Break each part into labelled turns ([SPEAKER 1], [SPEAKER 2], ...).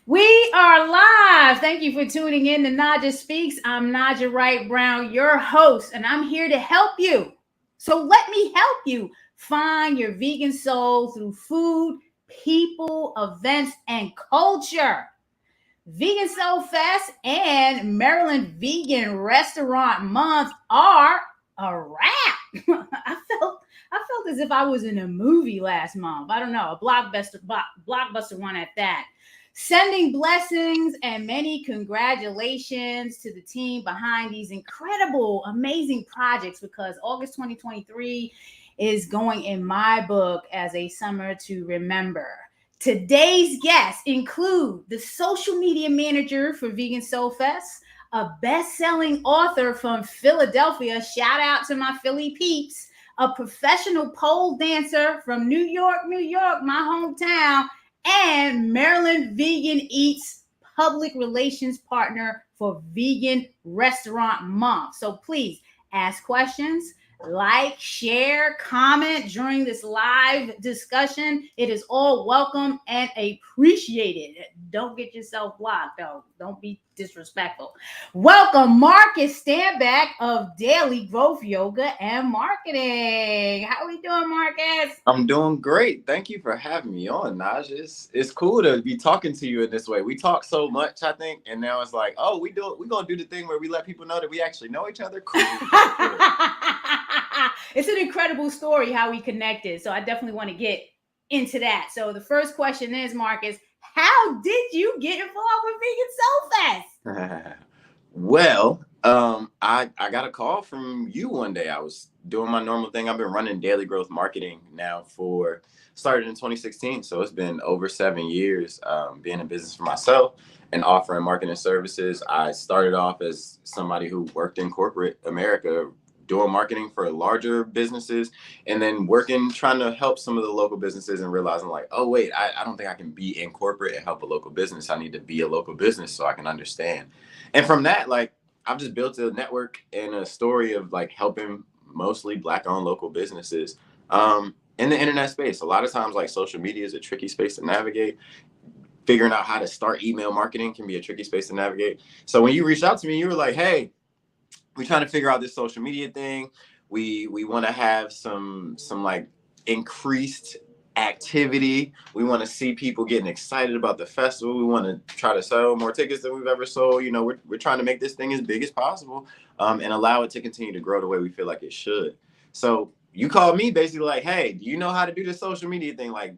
[SPEAKER 1] We are live. Thank you for tuning in to Naja Speaks. I'm Naja Wright Brown, your host, and I'm here to help you. So let me help you find your vegan soul through food, people, events, and culture. Vegan Soul Fest and Maryland Vegan Restaurant Month are a wrap. I felt as if I was in a movie last month. I don't know, a blockbuster one at that. Sending blessings and many congratulations to the team behind these incredible, amazing projects because August 2023 is going in my book as a summer to remember. Today's guests include the social media manager for Vegan Soul Fest, a best-selling author from Philadelphia. Shout out to my Philly peeps. A professional pole dancer from New York, New York, my hometown, and Maryland Vegan Eats public relations partner for Vegan Restaurant Month. So please ask questions, like, share, comment during this live discussion. It is all welcome and appreciated. Don't get yourself blocked, though. Don't be disrespectful. Welcome, Marcus Stanback of Daily Growth Yoga and Marketing. How are we doing, Marcus?
[SPEAKER 2] I'm doing great. Thank you for having me on, Naj. It's cool to be talking to you in this way. We talk so much, I think, and now it's like, oh, we're gonna do the thing where we let people know that we actually know each other. Cool.
[SPEAKER 1] It's an incredible story how we connected. So I definitely want to get into that. So the first question is, Marcus, how did you get involved with Vegan Soul Fest?
[SPEAKER 2] Well, I got a call from you one day. I was doing my normal thing. I've been running daily growth marketing now started in 2016. So it's been over 7 years being in business for myself and offering marketing services. I started off as somebody who worked in corporate America, doing marketing for larger businesses and then trying to help some of the local businesses and realizing like, oh, wait, I don't think I can be in corporate and help a local business. I need to be a local business so I can understand. And from that, like, I've just built a network and a story of like helping mostly Black-owned local businesses in the internet space. A lot of times, like, social media is a tricky space to navigate. Figuring out how to start email marketing can be a tricky space to navigate. So when you reached out to me, you were like, hey, we're trying to figure out this social media thing. We want to have some like increased activity. We want to see people getting excited about the festival. We want to try to sell more tickets than we've ever sold. You know, we're trying to make this thing as big as possible and allow it to continue to grow the way we feel like it should. So you called me basically like, hey, do you know how to do this social media thing? Like,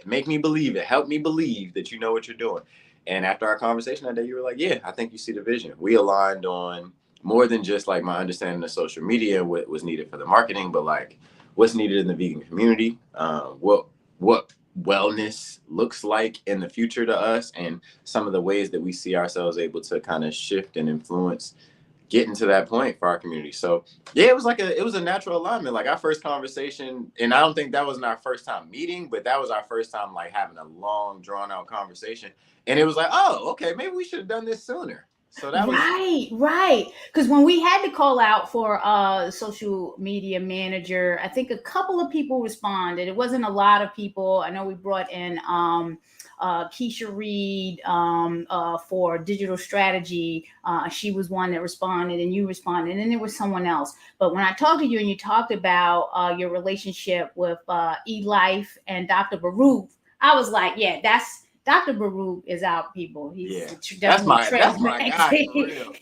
[SPEAKER 2] make me believe it. Help me believe that you know what you're doing. And after our conversation that day, you were like, yeah, I think you see the vision. We aligned on more than just like my understanding of social media, what was needed for the marketing, but like what's needed in the vegan community, what wellness looks like in the future to us, and some of the ways that we see ourselves able to kind of shift and influence getting to that point for our community. So yeah, it was a natural alignment. Like our first conversation, and I don't think that wasn't our first time meeting, but that was our first time like having a long drawn out conversation. And it was like, oh, okay, maybe we should have done this sooner. So that was
[SPEAKER 1] Right. Because when we had to call out for a social media manager, I think a couple of people responded. It wasn't a lot of people. I know we brought in Keisha Reed for digital strategy. She was one that responded, and you responded, and then there was someone else. But when I talked to you and you talked about your relationship with eLife and Dr. Baruch, I was like, yeah, that's Dr. Baruch is out, people. He's
[SPEAKER 2] that's my guy for real.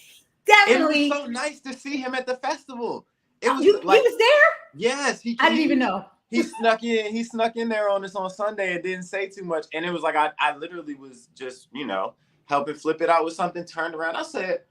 [SPEAKER 1] Definitely.
[SPEAKER 2] It was so nice to see him at the festival. It was
[SPEAKER 1] He
[SPEAKER 2] like
[SPEAKER 1] was there?
[SPEAKER 2] yes,
[SPEAKER 1] I didn't even know.
[SPEAKER 2] He snuck in there on us on Sunday and didn't say too much. And it was like I literally was just, helping flip it out with something, turned around. I said,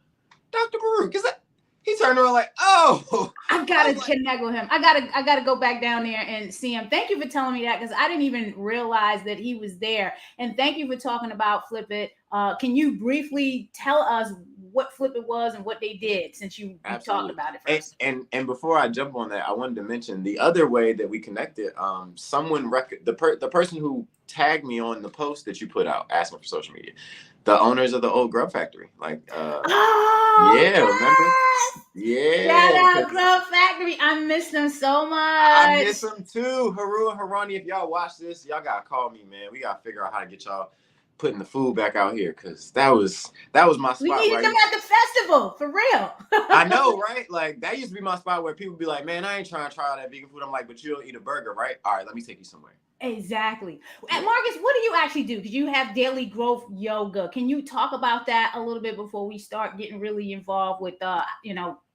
[SPEAKER 2] Dr. Baruch, is that he turned around like, oh,
[SPEAKER 1] I gotta connect with him. I gotta go back down there and see him. Thank you for telling me that because I didn't even realize that he was there. And thank you for talking about Flip It. Can you briefly tell us what Flip It was and what they did since you talked about it first?
[SPEAKER 2] And before I jump on that, I wanted to mention the other way that we connected. Someone the person who tagged me on the post that you put out asking for social media. The owners of the old Grub Factory, like,
[SPEAKER 1] yeah,
[SPEAKER 2] remember? Yeah.
[SPEAKER 1] Shout out Grub Factory. I miss them so much.
[SPEAKER 2] I miss them too. Haru and Harani, if y'all watch this, y'all gotta call me, man. We gotta figure out how to get y'all putting the food back out here, because that was my
[SPEAKER 1] We
[SPEAKER 2] spot
[SPEAKER 1] needed
[SPEAKER 2] where
[SPEAKER 1] them at the festival, for real.
[SPEAKER 2] I know, right? Like that used to be my spot where people be like, "Man, I ain't trying to try all that vegan food." I'm like, "But you'll eat a burger, right? All right, let me take you somewhere."
[SPEAKER 1] Exactly. And
[SPEAKER 2] Yeah.
[SPEAKER 1] Marcus, what do you actually do? Because you have daily growth yoga. Can you talk about that a little bit before we start getting really involved with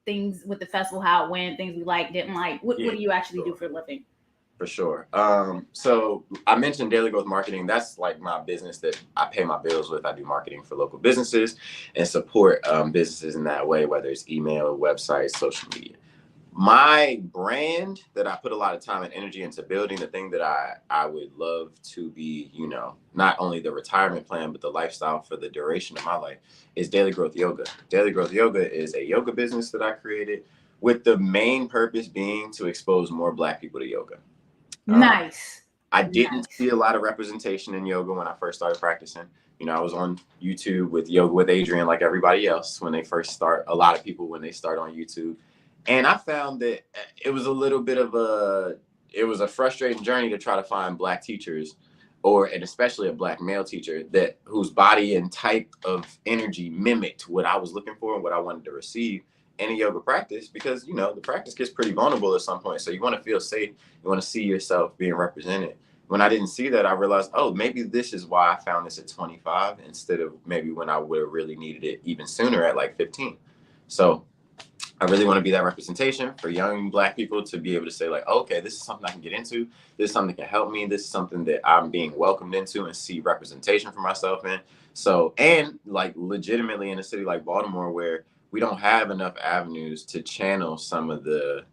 [SPEAKER 1] things with the festival, how it went, things we like, didn't like? What
[SPEAKER 2] Yeah,
[SPEAKER 1] do you actually do
[SPEAKER 2] sure.
[SPEAKER 1] for a living?
[SPEAKER 2] For sure. So I mentioned daily growth marketing. That's like my business that I pay my bills with. I do marketing for local businesses and support businesses in that way, whether it's email, websites, social media. My brand that I put a lot of time and energy into building, the thing that I would love to be, not only the retirement plan, but the lifestyle for the duration of my life, is Daily Growth Yoga. Daily Growth Yoga is a yoga business that I created with the main purpose being to expose more Black people to yoga. Um,
[SPEAKER 1] Nice.
[SPEAKER 2] I didn't
[SPEAKER 1] Nice.
[SPEAKER 2] see a lot of representation in yoga when I first started practicing. I was on YouTube with Yoga with Adrian, like everybody else, when they first start. A lot of people when they start on YouTube, and I found that it was a little bit of it was a frustrating journey to try to find Black teachers, and especially a Black male teacher that whose body and type of energy mimicked what I was looking for and what I wanted to receive in a yoga practice. Because the practice gets pretty vulnerable at some point, so you want to feel safe. You want to see yourself being represented. When I didn't see that, I realized, oh, maybe this is why I found this at 25 instead of maybe when I would have really needed it even sooner at like 15. So I really want to be that representation for young Black people to be able to say like, oh, okay, this is something I can get into. This is something that can help me. This is something that I'm being welcomed into and see representation for myself in. So, and like legitimately in a city like Baltimore where we don't have enough avenues to channel some of the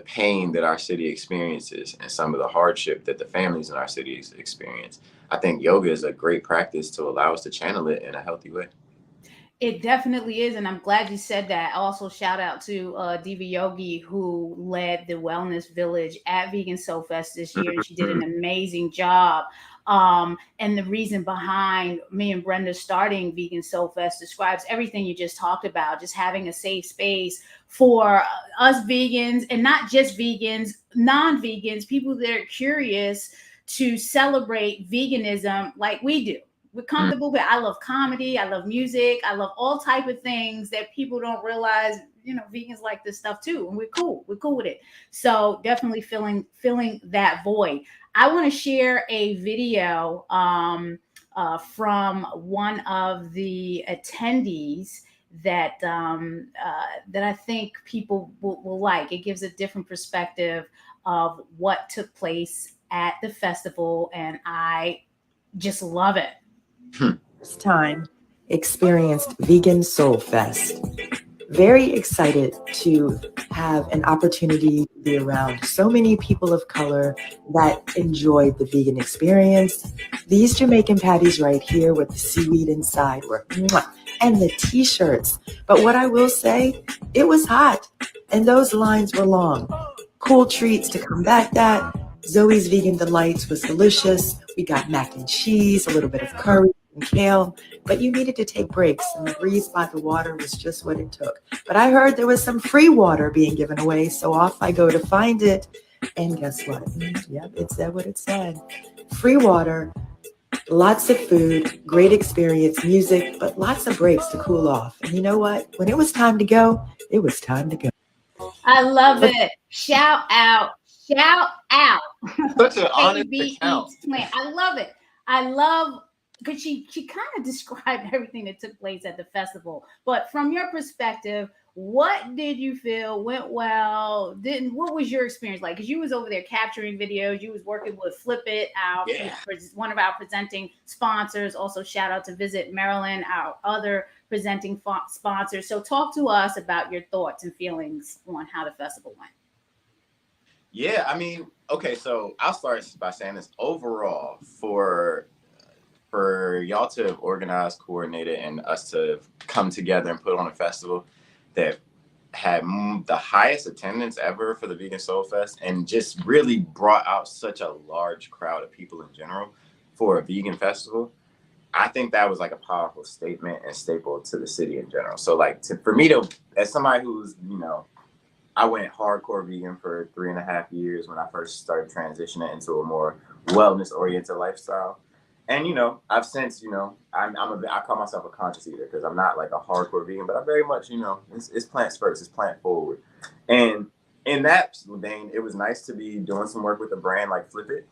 [SPEAKER 2] pain that our city experiences and some of the hardship that the families in our cities experience. I think yoga is a great practice to allow us to channel it in a healthy way.
[SPEAKER 1] It definitely is, and I'm glad you said that. Also, shout out to Diva Yogi, who led the Wellness Village at Vegan SoulFest this year, and she did an amazing job. And the reason behind me and Brenda starting Vegan SoulFest describes everything you just talked about, just having a safe space for us vegans, and not just vegans, non-vegans, people that are curious to celebrate veganism like we do. We're comfortable with. I love comedy, I love music, I love all type of things that people don't realize. Vegans like this stuff too, and we're cool with it. So definitely filling that void. I want to share a video from one of the attendees that I think people will like. It gives a different perspective of what took place at the festival, and I just love it.
[SPEAKER 3] First time experienced Vegan Soul Fest. Very excited to have an opportunity to be around so many people of color that enjoyed the vegan experience. These Jamaican patties right here with the seaweed inside were mwah, and the t-shirts. But what I will say, it was hot and those lines were long. Cool treats to combat that. Zoe's Vegan Delights was delicious. We got mac and cheese, a little bit of curry and kale, but you needed to take breaks, and the breeze by the water was just what it took. But I heard there was some free water being given away, so off I go to find it. And guess what? Yep, it said what it said. Free water, lots of food, great experience, music, but lots of breaks to cool off. And you know what? When it was time to go, it was time to go.
[SPEAKER 1] I love it. Shout out. Shout out.
[SPEAKER 2] Such an honest
[SPEAKER 1] KB
[SPEAKER 2] account.
[SPEAKER 1] Eats Plant. I love it. I love because she kind of described everything that took place at the festival. But from your perspective, what did you feel went well? Didn't what was your experience like? Because you was over there capturing videos, you was working with Flip It,
[SPEAKER 2] Yeah.
[SPEAKER 1] one of our presenting sponsors. Also, shout out to Visit Maryland, our other presenting sponsors. So talk to us about your thoughts and feelings on how the festival went.
[SPEAKER 2] Yeah, I mean, okay, so I'll start by saying this overall for y'all to have organized, coordinated, and us to come together and put on a festival that had the highest attendance ever for the Vegan Soul Fest and just really brought out such a large crowd of people in general for a vegan festival. I think that was like a powerful statement and staple to the city in general. So like for me to, as somebody who's, I went hardcore vegan for 3.5 years when I first started transitioning into a more wellness oriented lifestyle. And I've since I call myself a conscious eater because I'm not like a hardcore vegan, but I very much it's plants first, it's plant forward. And in that vein, it was nice to be doing some work with a brand like Flip It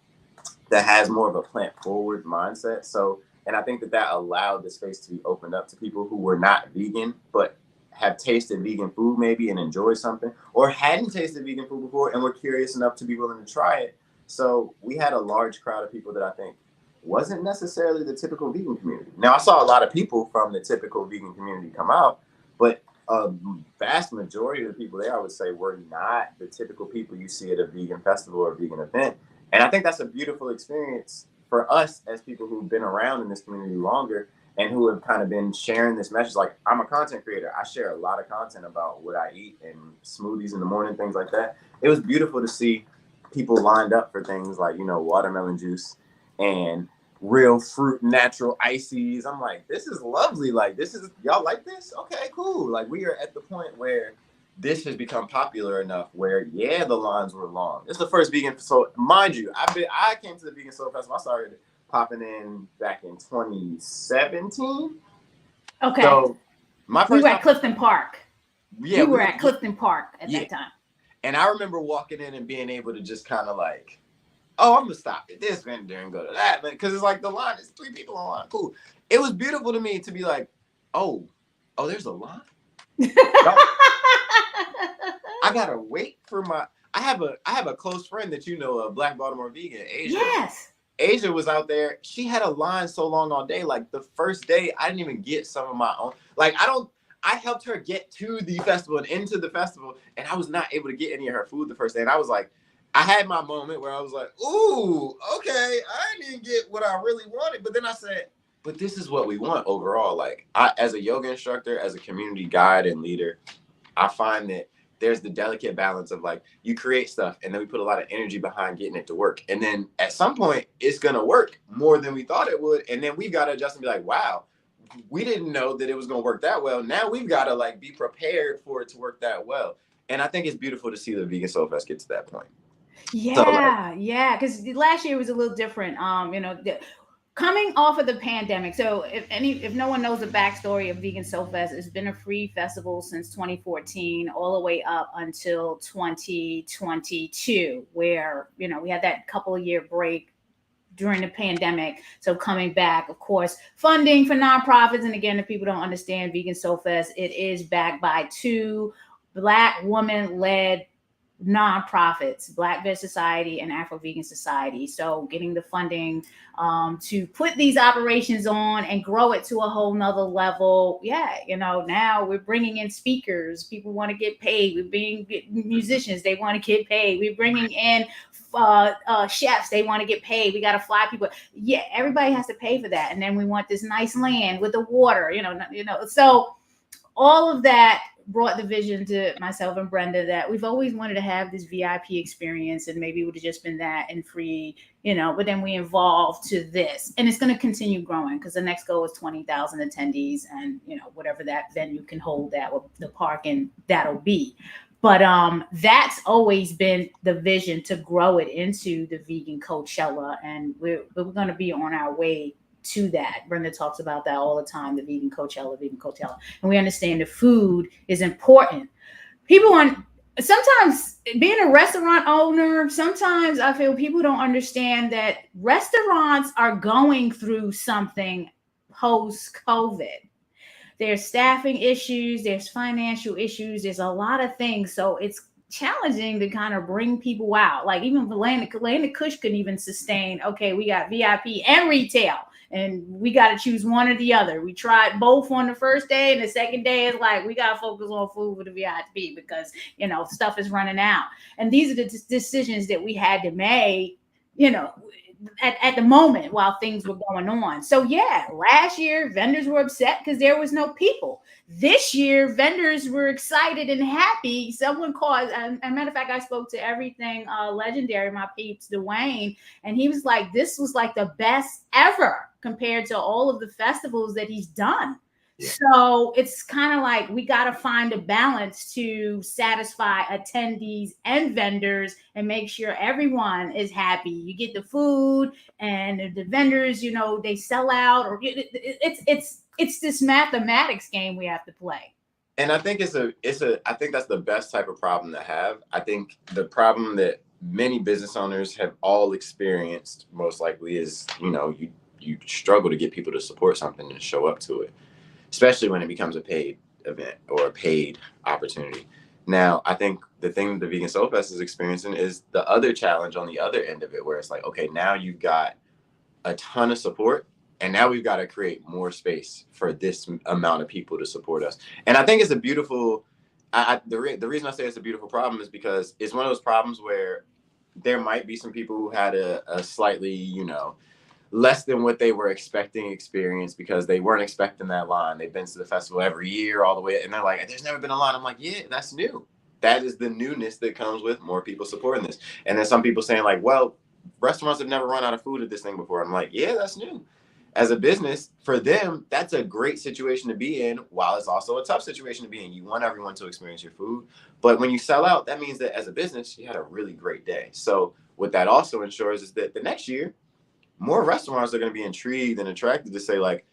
[SPEAKER 2] that has more of a plant forward mindset. So, and I think that allowed the space to be opened up to people who were not vegan but have tasted vegan food maybe and enjoyed something, or hadn't tasted vegan food before and were curious enough to be willing to try it. So we had a large crowd of people that I think wasn't necessarily the typical vegan community. Now, I saw a lot of people from the typical vegan community come out, but a vast majority of the people there, I would say, were not the typical people you see at a vegan festival or a vegan event. And I think that's a beautiful experience for us as people who've been around in this community longer and who have kind of been sharing this message. Like, I'm a content creator. I share a lot of content about what I eat and smoothies in the morning, things like that. It was beautiful to see people lined up for things like, watermelon juice and real fruit, natural ices. I'm like, this is lovely. Like, y'all like this? Okay, cool. Like, we are at the point where this has become popular enough where, the lines were long. It's the first vegan. So mind you, I came to the Vegan Soul Festival. I started popping in back in 2017.
[SPEAKER 1] Okay.
[SPEAKER 2] So
[SPEAKER 1] we were at Clifton Park.
[SPEAKER 2] Yeah,
[SPEAKER 1] we were at Clifton Park at that time.
[SPEAKER 2] And I remember walking in and being able to just kind of like, oh, I'm gonna stop at this vendor and go to that, because it's like the line is 3 people on line. Cool. It was beautiful to me to be like, oh, there's a line. I gotta wait for I have a close friend that a Black Baltimore vegan, Asia.
[SPEAKER 1] Yes.
[SPEAKER 2] Asia was out there. She had a line so long all day. Like the first day, I didn't even get some of my own. Like I helped her get to the festival and into the festival, and I was not able to get any of her food the first day. And I was like, I had my moment where I was like, ooh, okay, I didn't get what I really wanted. But then I said, but this is what we want overall. Like, as a yoga instructor, as a community guide and leader, I find that there's the delicate balance of like, you create stuff and then we put a lot of energy behind getting it to work. And then at some point it's going to work more than we thought it would. And then we've got to adjust and be like, wow, we didn't know that it was going to work that well. Now we've got to like be prepared for it to work that well. And I think it's beautiful to see the Vegan Soul Fest get to that point.
[SPEAKER 1] Yeah, because last year was a little different. Coming off of the pandemic. So if no one knows the backstory of Vegan Soul Fest, it's been a free festival since 2014, all the way up until 2022, where, we had that couple of year break during the pandemic. So coming back, of course, funding for nonprofits. And again, if people don't understand Vegan Soul Fest, it is backed by 2 Black woman-led nonprofits, Black Veg Society and Afro Vegan Society. So getting the funding to put these operations on and grow it to a whole nother level. Yeah, now we're bringing in speakers. People want to get paid. We're being musicians. They want to get paid. We're bringing in chefs. They want to get paid. We got to fly people. Yeah, everybody has to pay for that. And then we want this nice land with the water, so all of that brought the vision to myself and Brenda that we've always wanted to have this VIP experience, and maybe it would have just been that and free, but then we evolved to this, and it's going to continue growing because the next goal is 20,000 attendees, and whatever that venue can hold, that with the park, and that'll be. But that's always been the vision, to grow it into the vegan Coachella, and we're going to be on our way to that. Brenda talks about that all the time, the vegan Coachella. And we understand the food is important. Sometimes being a restaurant owner, sometimes I feel people don't understand that restaurants are going through something post-COVID. There's staffing issues, there's financial issues, there's a lot of things. So it's challenging to kind of bring people out. Like even Land Kush couldn't even sustain, okay, we got VIP and retail, and we got to choose one or the other. We tried both on the first day, and the second day is like, we got to focus on food for the VIP because, stuff is running out. And these are the decisions that we had to make, at the moment while things were going on. So yeah, last year vendors were upset because there was no people. This year, vendors were excited and happy. Someone called, as a matter of fact, I spoke to Everything Legendary, my peeps, Dwayne, and he was like, this was like the best ever compared to all of the festivals that he's done. So it's kind of like we got to find a balance to satisfy attendees and vendors and make sure everyone is happy. You get the food and the vendors, you know, they sell out, or it's this mathematics game we have to play.
[SPEAKER 2] And I think I think that's the best type of problem to have. I think the problem that many business owners have all experienced most likely is, you know, you struggle to get people to support something and show up to it, especially when it becomes a paid event or a paid opportunity. Now, I think the thing the Vegan Soul Fest is experiencing is the other challenge on the other end of it, where it's like, okay, now you've got a ton of support, and now we've got to create more space for this amount of people to support us. And I think it's a beautiful, the reason I say it's a beautiful problem is because it's one of those problems where there might be some people who had a slightly, you know, less than what they were expecting experience because they weren't expecting that line. They've been to the festival every year all the way, and they're like, there's never been a line. I'm like, yeah, that's new. That is the newness that comes with more people supporting this. And then some people saying like, well, restaurants have never run out of food at this thing before. I'm like, yeah, that's new. As a business, for them, that's a great situation to be in, while it's also a tough situation to be in. You want everyone to experience your food. But when you sell out, that means that as a business, you had a really great day. So what that also ensures is that the next year, more restaurants are going to be intrigued and attracted to say like,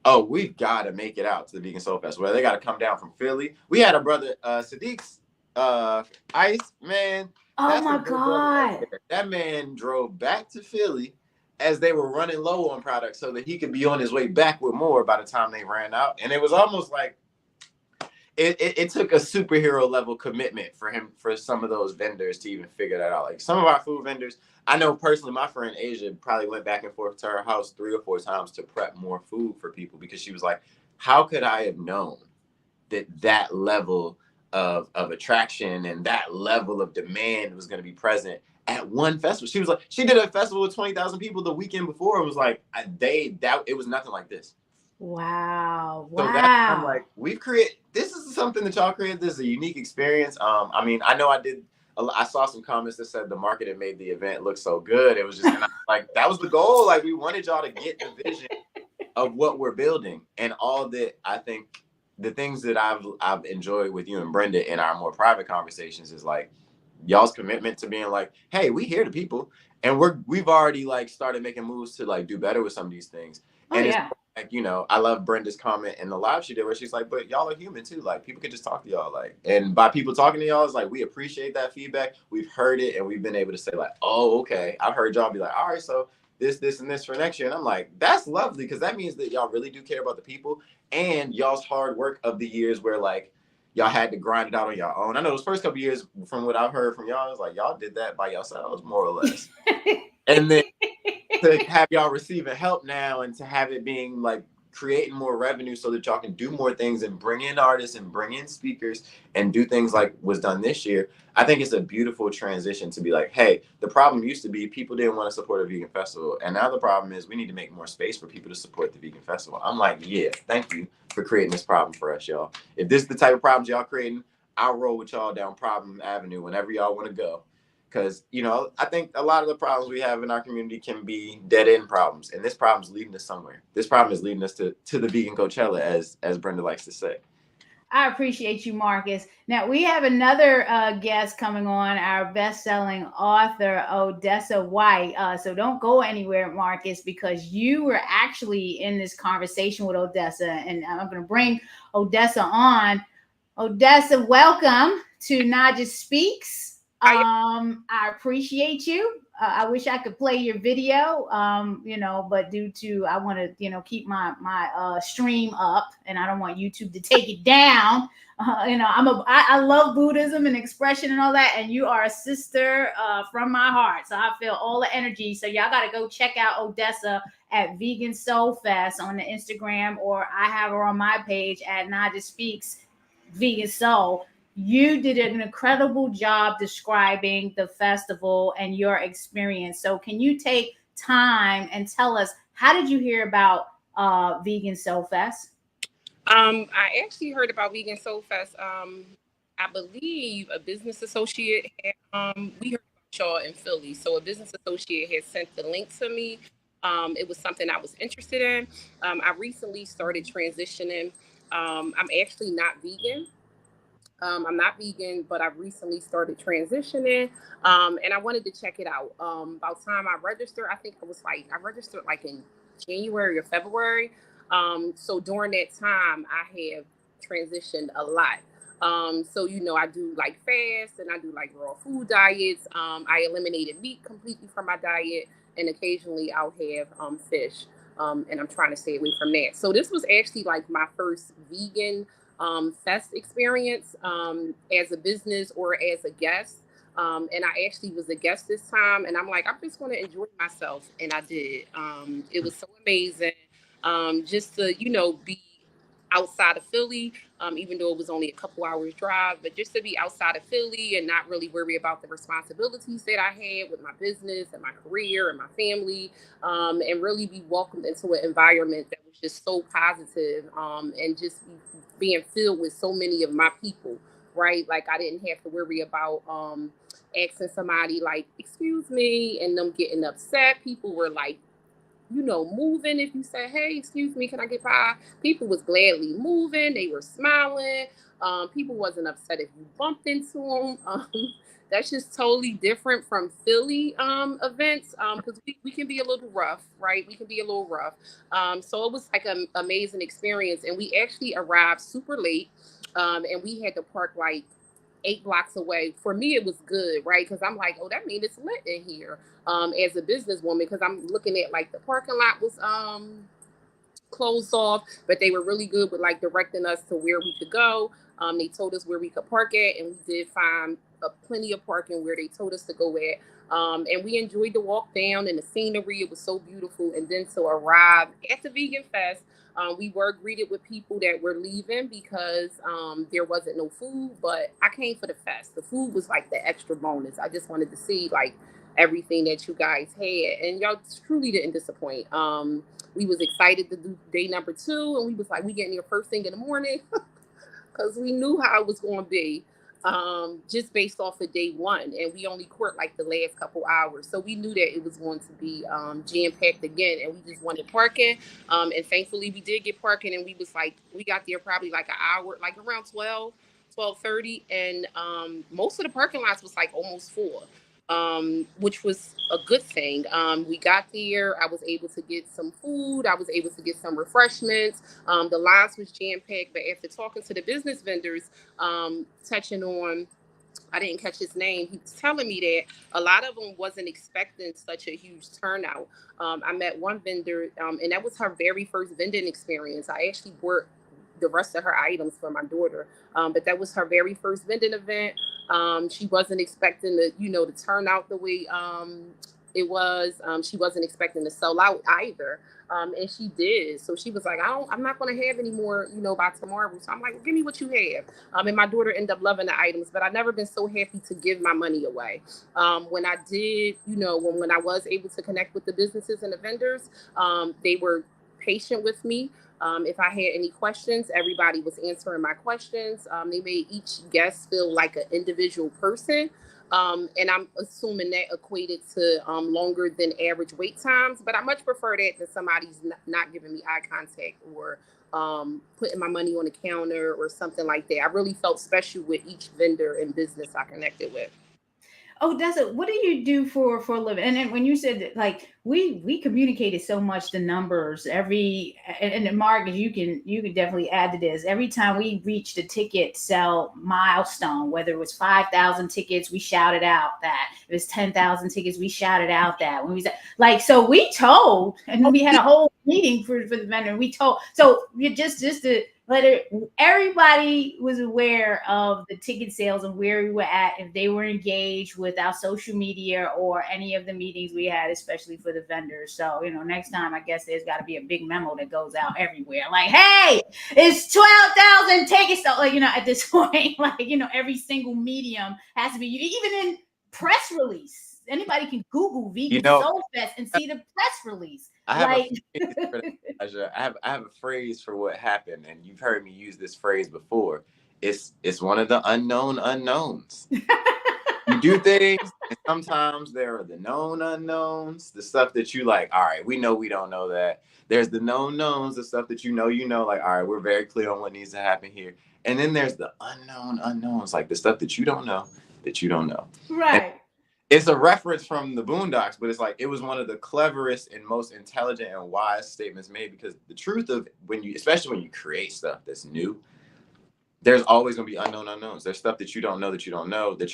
[SPEAKER 2] oh, we've got to make it out to the Vegan Soul Fest. Well, they got to come down from Philly. We had a brother, Sadiq's Ice, man.
[SPEAKER 1] Oh my God.
[SPEAKER 2] That man drove back to Philly as they were running low on products so that he could be on his way back with more by the time they ran out. And it was almost like it took a superhero level commitment for some of those vendors to even figure that out. Like some of our food vendors, I know personally, my friend Asia probably went back and forth to her house 3 or 4 times to prep more food for people, because she was like, how could I have known that level of attraction and that level of demand was going to be present at one festival? She was like, she did a festival with 20,000 people the weekend before. It was like, it was nothing like this.
[SPEAKER 1] Wow.
[SPEAKER 2] So I'm like, this is something that y'all created. This is a unique experience. I mean, I know I saw some comments that said the marketing made the event look so good. It was just like, that was the goal. Like, we wanted y'all to get the vision of what we're building. And all that, I think the things that I've enjoyed with you and Brenda in our more private conversations is like y'all's commitment to being like, hey, we hear the people, and we've already like started making moves to like do better with some of these things. And
[SPEAKER 1] yeah.
[SPEAKER 2] It's like, you know, I love Brenda's comment in the live she did where she's like, but y'all are human too. Like, people can just talk to y'all. Like, and by people talking to y'all, it's like, we appreciate that feedback. We've heard it, and we've been able to say like, oh, okay. I've heard y'all be like, all right, so this, and this for next year. And I'm like, that's lovely, because that means that y'all really do care about the people, and y'all's hard work of the years where like y'all had to grind it out on your own. I know those first couple of years, from what I've heard from y'all, it's like y'all did that by yourselves, more or less. And then to have y'all receiving help now, and to have it being like creating more revenue so that y'all can do more things and bring in artists and bring in speakers and do things like was done this year. I think it's a beautiful transition to be like, hey, the problem used to be people didn't want to support a vegan festival, and now the problem is we need to make more space for people to support the vegan festival. I'm like, yeah, thank you for creating this problem for us, y'all. If this is the type of problems y'all creating, I'll roll with y'all down Problem Avenue whenever y'all want to go. Because, you know, I think a lot of the problems we have in our community can be dead end problems. And this problem is leading us somewhere. This problem is leading us to the vegan Coachella, as Brenda likes to say.
[SPEAKER 1] I appreciate you, Marcus. Now, we have another guest coming on, our best-selling author, Odessa White. So don't go anywhere, Marcus, because you were actually in this conversation with Odessa. And I'm going to bring Odessa on. Odessa, welcome to Not Just Speaks. I appreciate you. I wish I could play your video, you know, but due to I want to, you know, keep my stream up, and I don't want YouTube to take it down. You know, I love Buddhism and expression and all that, and you are a sister from my heart, so I feel all the energy. So y'all got to go check out Odessa at Vegan Soul Fest on the Instagram, or I have her on my page at Not Just Speaks Vegan Soul. You did an incredible job describing the festival and your experience. So can you take time and tell us, how did you hear about Vegan Soul Fest?
[SPEAKER 4] I actually heard about Vegan Soul Fest. I believe a business associate had, we heard about y'all in Philly. So a business associate had sent the link to me. It was something I was interested in. I recently started transitioning. I'm actually not vegan. I'm not vegan, but I've recently started transitioning, and I wanted to check it out. About time I registered, I registered like in January or February. So during that time, I have transitioned a lot. So I do like fast and I do like raw food diets. I eliminated meat completely from my diet, and occasionally I'll have fish. And I'm trying to stay away from that. So this was actually like my first vegan fest experience as a business or as a guest. And I actually was a guest this time, and I'm like, I'm just going to enjoy myself, and I did. It was so amazing, just to be outside of Philly, even though it was only a couple hours drive, but just to be outside of Philly and not really worry about the responsibilities that I had with my business and my career and my family, and really be welcomed into an environment that was just so positive, and just being filled with so many of my people, right? Like I didn't have to worry about asking somebody like, excuse me, and them getting upset. People were like, moving. If you say, hey, excuse me, can I get by? People was gladly moving. They were smiling. People wasn't upset if you bumped into them. That's just totally different from Philly events, because we can be a little rough, right? We can be a little rough. So it was like an amazing experience. And we actually arrived super late, and we had to park like 8 blocks away. For me, it was good, right? Because I'm like, oh, that means it's lit in here, as a businesswoman, because I'm looking at like the parking lot was closed off, but they were really good with like directing us to where we could go. They told us where we could park at, and we did find plenty of parking where they told us to go at. And we enjoyed the walk down and the scenery. It was so beautiful. And then to arrive at the Vegan Fest, we were greeted with people that were leaving because there wasn't no food, but I came for the fest. The food was like the extra bonus. I just wanted to see like everything that you guys had, and y'all truly didn't disappoint. We was excited to do day number 2, and we was like, we getting here first thing in the morning because we knew how it was going to be, just based off of day 1, and we only court like the last couple hours, so we knew that it was going to be jam-packed again, and we just wanted parking, and thankfully we did get parking, and we got there probably like an hour, like around 12:30, and most of the parking lots was like almost full, which was a good thing. We got there. I was able to get some food. I was able to get some refreshments. The lines was jam-packed, but after talking to the business vendors, touching on, I didn't catch his name. He was telling me that a lot of them wasn't expecting such a huge turnout. I met one vendor, and that was her very first vending experience. I actually bought the rest of her items for my daughter, but that was her very first vending event. She wasn't expecting to turn out the way it was. She wasn't expecting to sell out either. And she did. So she was like, I'm not going to have any more, by tomorrow. So I'm like, well, give me what you have. And my daughter ended up loving the items, but I've never been so happy to give my money away. When I did, when I was able to connect with the businesses and the vendors, they were patient with me. If I had any questions, everybody was answering my questions. They made each guest feel like an individual person. And I'm assuming that equated to longer than average wait times. But I much prefer that than somebody's not giving me eye contact or putting my money on the counter or something like that. I really felt special with each vendor and business I connected with.
[SPEAKER 1] Oh, that's it. What do you do for a living? And then when you said that, like we communicated so much the numbers every and the market, you can definitely add to this. Every time we reached a ticket sell milestone, whether it was 5,000 tickets, we shouted out that. If it was 10,000 tickets, we shouted out that. When we said like, so we told, and we had a whole meeting for the vendor. And we told, so you just to let it, everybody was aware of the ticket sales and where we were at, if they were engaged with our social media or any of the meetings we had, especially for the vendors. So, next time I guess there's got to be a big memo that goes out everywhere. Like, hey, it's 12,000 tickets. So, at this point, every single medium has to be, even in press release. Anybody can Google Vegan SoulFest and see the press release.
[SPEAKER 2] I have a phrase for that, I have a phrase for what happened, and you've heard me use this phrase before. It's one of the unknown unknowns. You do things, and sometimes there are the known unknowns, the stuff that you like, all right, we know we don't know that. There's the known knowns, the stuff that you know, like, all right, we're very clear on what needs to happen here. And then there's the unknown unknowns, like the stuff that you don't know,
[SPEAKER 1] Right.
[SPEAKER 2] And it's a reference from the Boondocks, but it's like, it was one of the cleverest and most intelligent and wise statements made, because the truth of especially when you create stuff that's new, there's always going to be unknown unknowns. There's stuff that you don't know that you're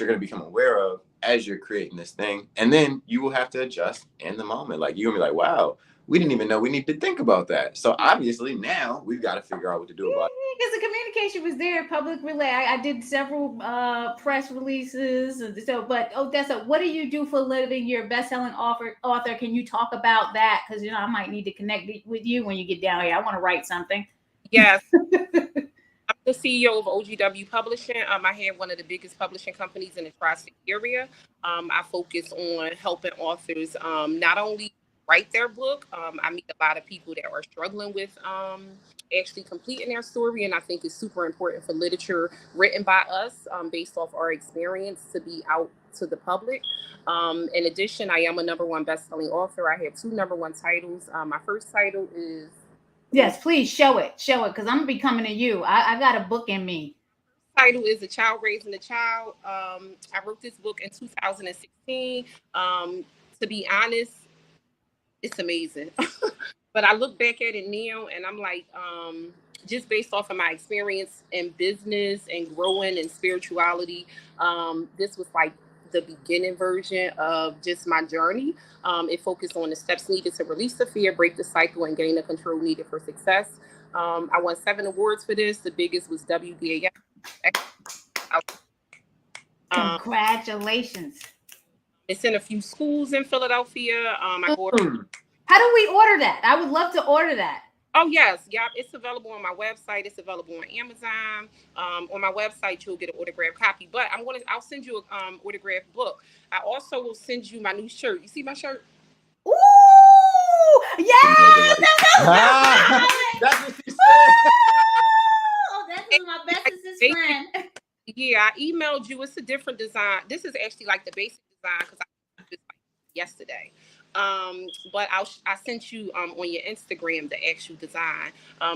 [SPEAKER 2] going to become aware of as you're creating this thing. And then you will have to adjust in the moment. Like, you're going to be like, wow, we didn't even know we need to think about that. So obviously now we've got to figure out what to do about it.
[SPEAKER 1] Because the communication was there, public relay. I did several press releases. So, but Odessa, what do you do for a living? You're a best-selling author. Can you talk about that? Because, I might need to connect with you when you get down here. I want to write something.
[SPEAKER 4] Yes. I'm the CEO of OGW Publishing. I have one of the biggest publishing companies in the tri-state area. I focus on helping authors not only write their book. I meet a lot of people that are struggling with actually completing their story, and I think it's super important for literature written by us based off our experience to be out to the public. In addition, I am a #1 best-selling author. I have 2 #1 titles. My first title is...
[SPEAKER 1] Yes, please show it, because I'm gonna be coming to you. I got a book in me.
[SPEAKER 4] Title is A Child Raising a Child. I wrote this book in 2016. To be honest, it's amazing. But I look back at it now and I'm like, just based off of my experience in business and growing and spirituality, this was like the beginning version of just my journey. It focused on the steps needed to release the fear, break the cycle, and gain the control needed for success. I won 7 awards for this. The biggest was WBAF.
[SPEAKER 1] Congratulations.
[SPEAKER 4] It's in a few schools in Philadelphia. How
[SPEAKER 1] do we order that? I would love to order that.
[SPEAKER 4] Oh, yes. Yeah, it's available on my website. It's available on Amazon. On my website, you'll get an autographed copy. But I'll send you an autographed book. I also will send you my new shirt. You see my shirt?
[SPEAKER 1] Ooh, yeah!
[SPEAKER 2] That's what she said.
[SPEAKER 1] Oh, that's my bestest friend.
[SPEAKER 4] Yeah, I emailed you. It's a different design. This is actually like the basic design because I did this yesterday. But I sent you on your Instagram the actual design.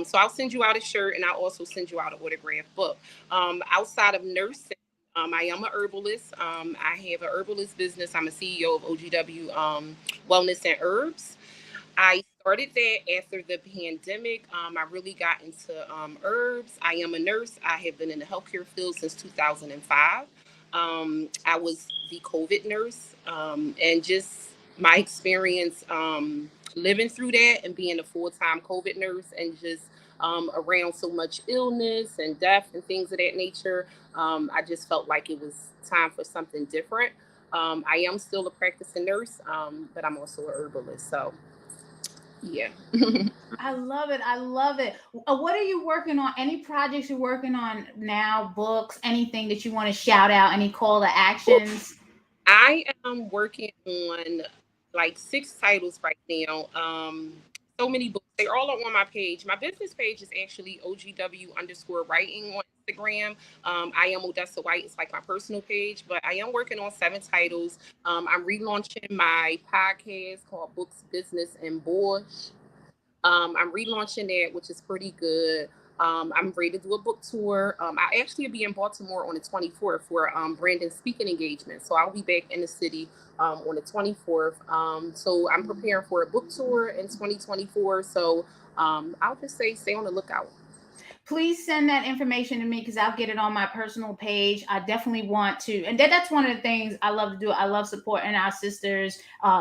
[SPEAKER 4] So I'll send you out a shirt and I'll also send you out an autographed book. Outside of nursing, I am a herbalist. I have a herbalist business. I'm a CEO of OGW Wellness and Herbs. I started that after the pandemic. I really got into herbs. I am a nurse. I have been in the healthcare field since 2005. I was the COVID nurse, and just my experience living through that and being a full-time COVID nurse and just around so much illness and death and things of that nature, I just felt like it was time for something different. I am still a practicing nurse, but I'm also a herbalist. So, yeah.
[SPEAKER 1] I love it. What are you working on? Any projects you're working on now? Books? Anything that you want to shout out? Any call to actions?
[SPEAKER 4] I am working on like 6 titles right now. So many books. They're all on my page. My business page is actually OGW_writing on Instagram. I am Odessa White. It's like my personal page, but I am working on 7 titles. I'm relaunching my podcast called Books, Business, and Borscht. I'm relaunching that, which is pretty good. I'm ready to do a book tour. I'll actually be in Baltimore on the 24th for Brandon's speaking engagement. So I'll be back in the city on the 24th. So I'm preparing for a book tour in 2024. So I'll just say stay on the lookout.
[SPEAKER 1] Please send that information to me because I'll get it on my personal page. I definitely want to. And that's one of the things I love to do. I love supporting our sisters,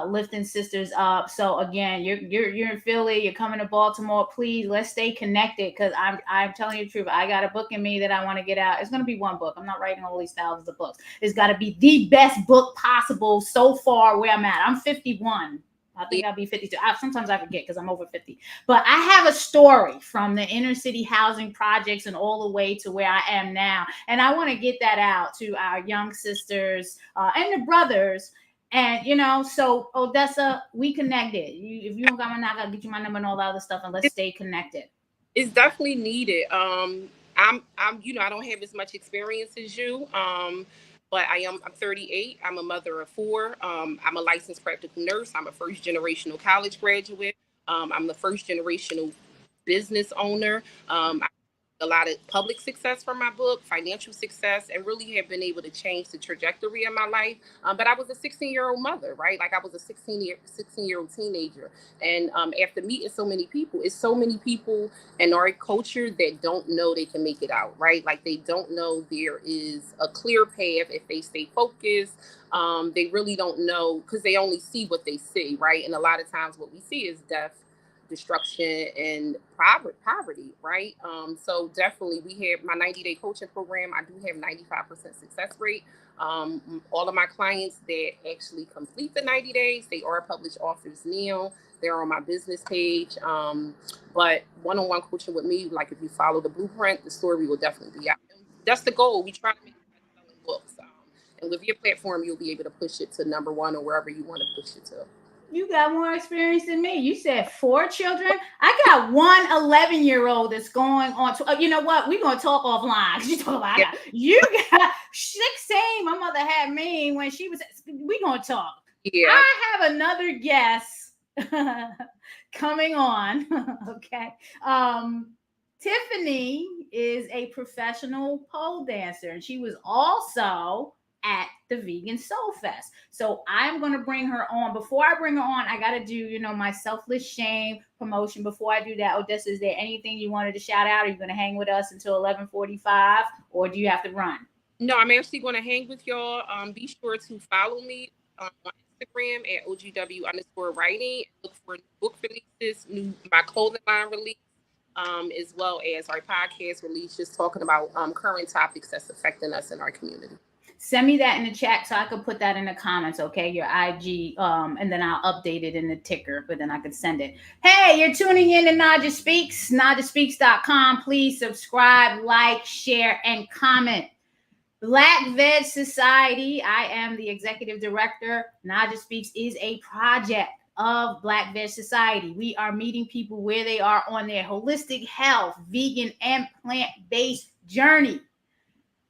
[SPEAKER 1] lifting sisters up. So again, you're in Philly, you're coming to Baltimore. Please, let's stay connected because I'm telling you the truth. I got a book in me that I want to get out. It's going to be one book. I'm not writing all these thousands of books. It's got to be the best book possible so far where I'm at. I'm 51. I think I'll be 52. Sometimes I forget because I'm over 50. But I have a story from the inner city housing projects and all the way to where I am now. And I want to get that out to our young sisters and the brothers. And, so Odessa, we connected. If you don't got my number, I'll get you my number and all that other stuff. And let's stay connected.
[SPEAKER 4] It's definitely needed. I don't have as much experience as you. but I'm 38. I'm a mother of four. I'm a licensed practical nurse. I'm a first generational college graduate. I'm the first generational business owner. I a lot of public success from my book, financial success, and really have been able to change the trajectory of my life. But I was a 16-year-old mother, right? Like I was a 16-year-old teenager. And after meeting so many people, it's so many people in our culture that don't know they can make it out, right? Like they don't know there is a clear path if they stay focused. They really don't know because they only see what they see, right? And a lot of times what we see is death, destruction, and poverty, right? So definitely we have my 90-day coaching program. I do have 95% success rate. All of my clients that actually complete the 90 days, they are published authors now. They're on my business page. But one-on-one coaching with me, like if you follow the blueprint, the story will definitely be out. That's the goal. We try to make selling books. And with your platform, you'll be able to push it to number one or wherever you want to push it to.
[SPEAKER 1] You got more experience than me. You said 4 children. I got one 11-year-old that's going on to, you know what? We're going to talk offline. You talk about you got 16. My mother had me when she was, we're going to talk.
[SPEAKER 4] Yeah.
[SPEAKER 1] I have another guest coming on. Okay. Tiffany is a professional pole dancer, and she was also at the Vegan SoulFest. So I'm going to bring her on. Before I bring her on, I got to do, my selfless shame promotion. Before I do that, Odessa, is there anything you wanted to shout out? Are you going to hang with us until 11:45, or do you have to run?
[SPEAKER 4] No, I'm actually going to hang with y'all. Be sure to follow me on Instagram at OGW_writing. Look for book releases, my clothing line release, as well as our podcast release, just talking about current topics that's affecting us in our community.
[SPEAKER 1] Send me that in the chat so I could put that in the comments, okay? Your IG, and then I'll update it in the ticker, but then I could send it. Hey, you're tuning in to Naja Speaks, najaspeaks.com. Please subscribe, like, share, and comment. Black Veg Society, I am the executive director. Naja Speaks is a project of Black Veg Society. We are meeting people where they are on their holistic health, vegan, and plant-based journey.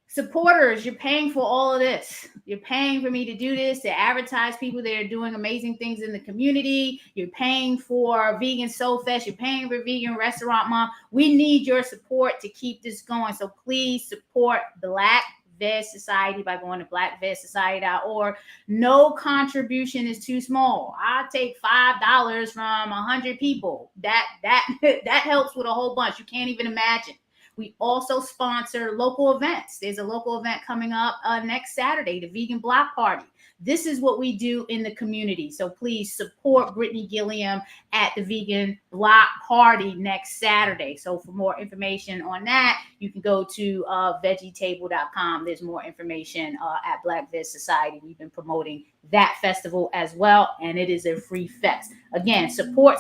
[SPEAKER 1] Supporters, you're paying for all of this. You're paying for me to do this, to advertise people that are doing amazing things in the community. You're paying for Vegan SoulFest. You're paying for Vegan Restaurant Month. We need your support to keep this going. So please support Black Veg Society by going to blackvegsociety.org. No contribution is too small. I'll take $5 from 100 people. That helps with a whole bunch. You can't even imagine. We also sponsor local events. There's a local event coming up next Saturday, the Vegan Block Party. This is what we do in the community. So please support Brittany Gilliam at the Vegan Block Party next Saturday. So for more information on that, you can go to vegetable.com. There's more information at Black Veg Society. We've been promoting that festival as well, and it is a free fest. Again, support.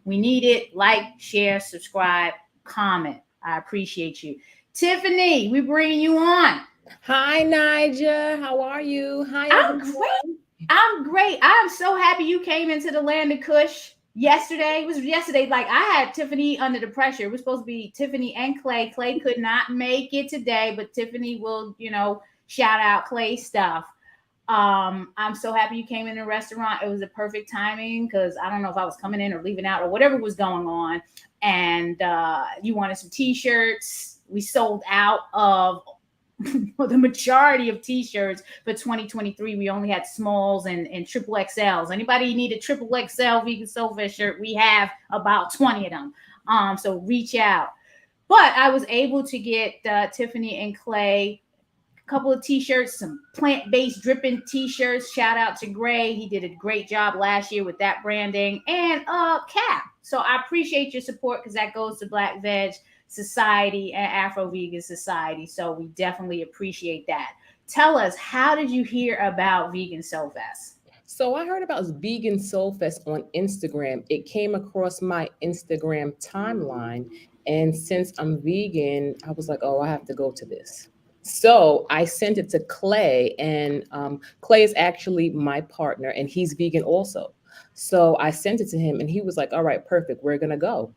[SPEAKER 1] We need it. Like, share, subscribe, comment. I appreciate you. Tiffany, we're bringing you on.
[SPEAKER 5] Hi, Naja. How are you? Hi,
[SPEAKER 1] everyone. I'm great. I'm so happy you came into the land of Kush yesterday. It was yesterday. Like, I had Tiffany under the pressure. It was supposed to be Tiffany and Clay. Clay could not make it today, but Tiffany will, shout out Clay stuff. I'm so happy you came in the restaurant. It was a perfect timing because I don't know if I was coming in or leaving out or whatever was going on. And you wanted some t-shirts. We sold out of the majority of t-shirts for 2023. We only had smalls and triple XLs. Anybody need a triple XL Vegan SoulFest shirt? We have about 20 of them. So reach out. But I was able to get Tiffany and Clay couple of t-shirts, some plant-based dripping t-shirts. Shout out to Gray. He did a great job last year with that branding, and a cap. So I appreciate your support because that goes to Black Veg Society and Afro Vegan Society. So we definitely appreciate that. Tell us, how did you hear about Vegan SoulFest?
[SPEAKER 5] So I heard about Vegan SoulFest on Instagram. It came across my Instagram timeline. And since I'm vegan, I was like, oh, I have to go to this. So I sent it to Clay, and Clay is actually my partner, and he's vegan also. So I sent it to him, and he was like, all right, perfect, we're going to go.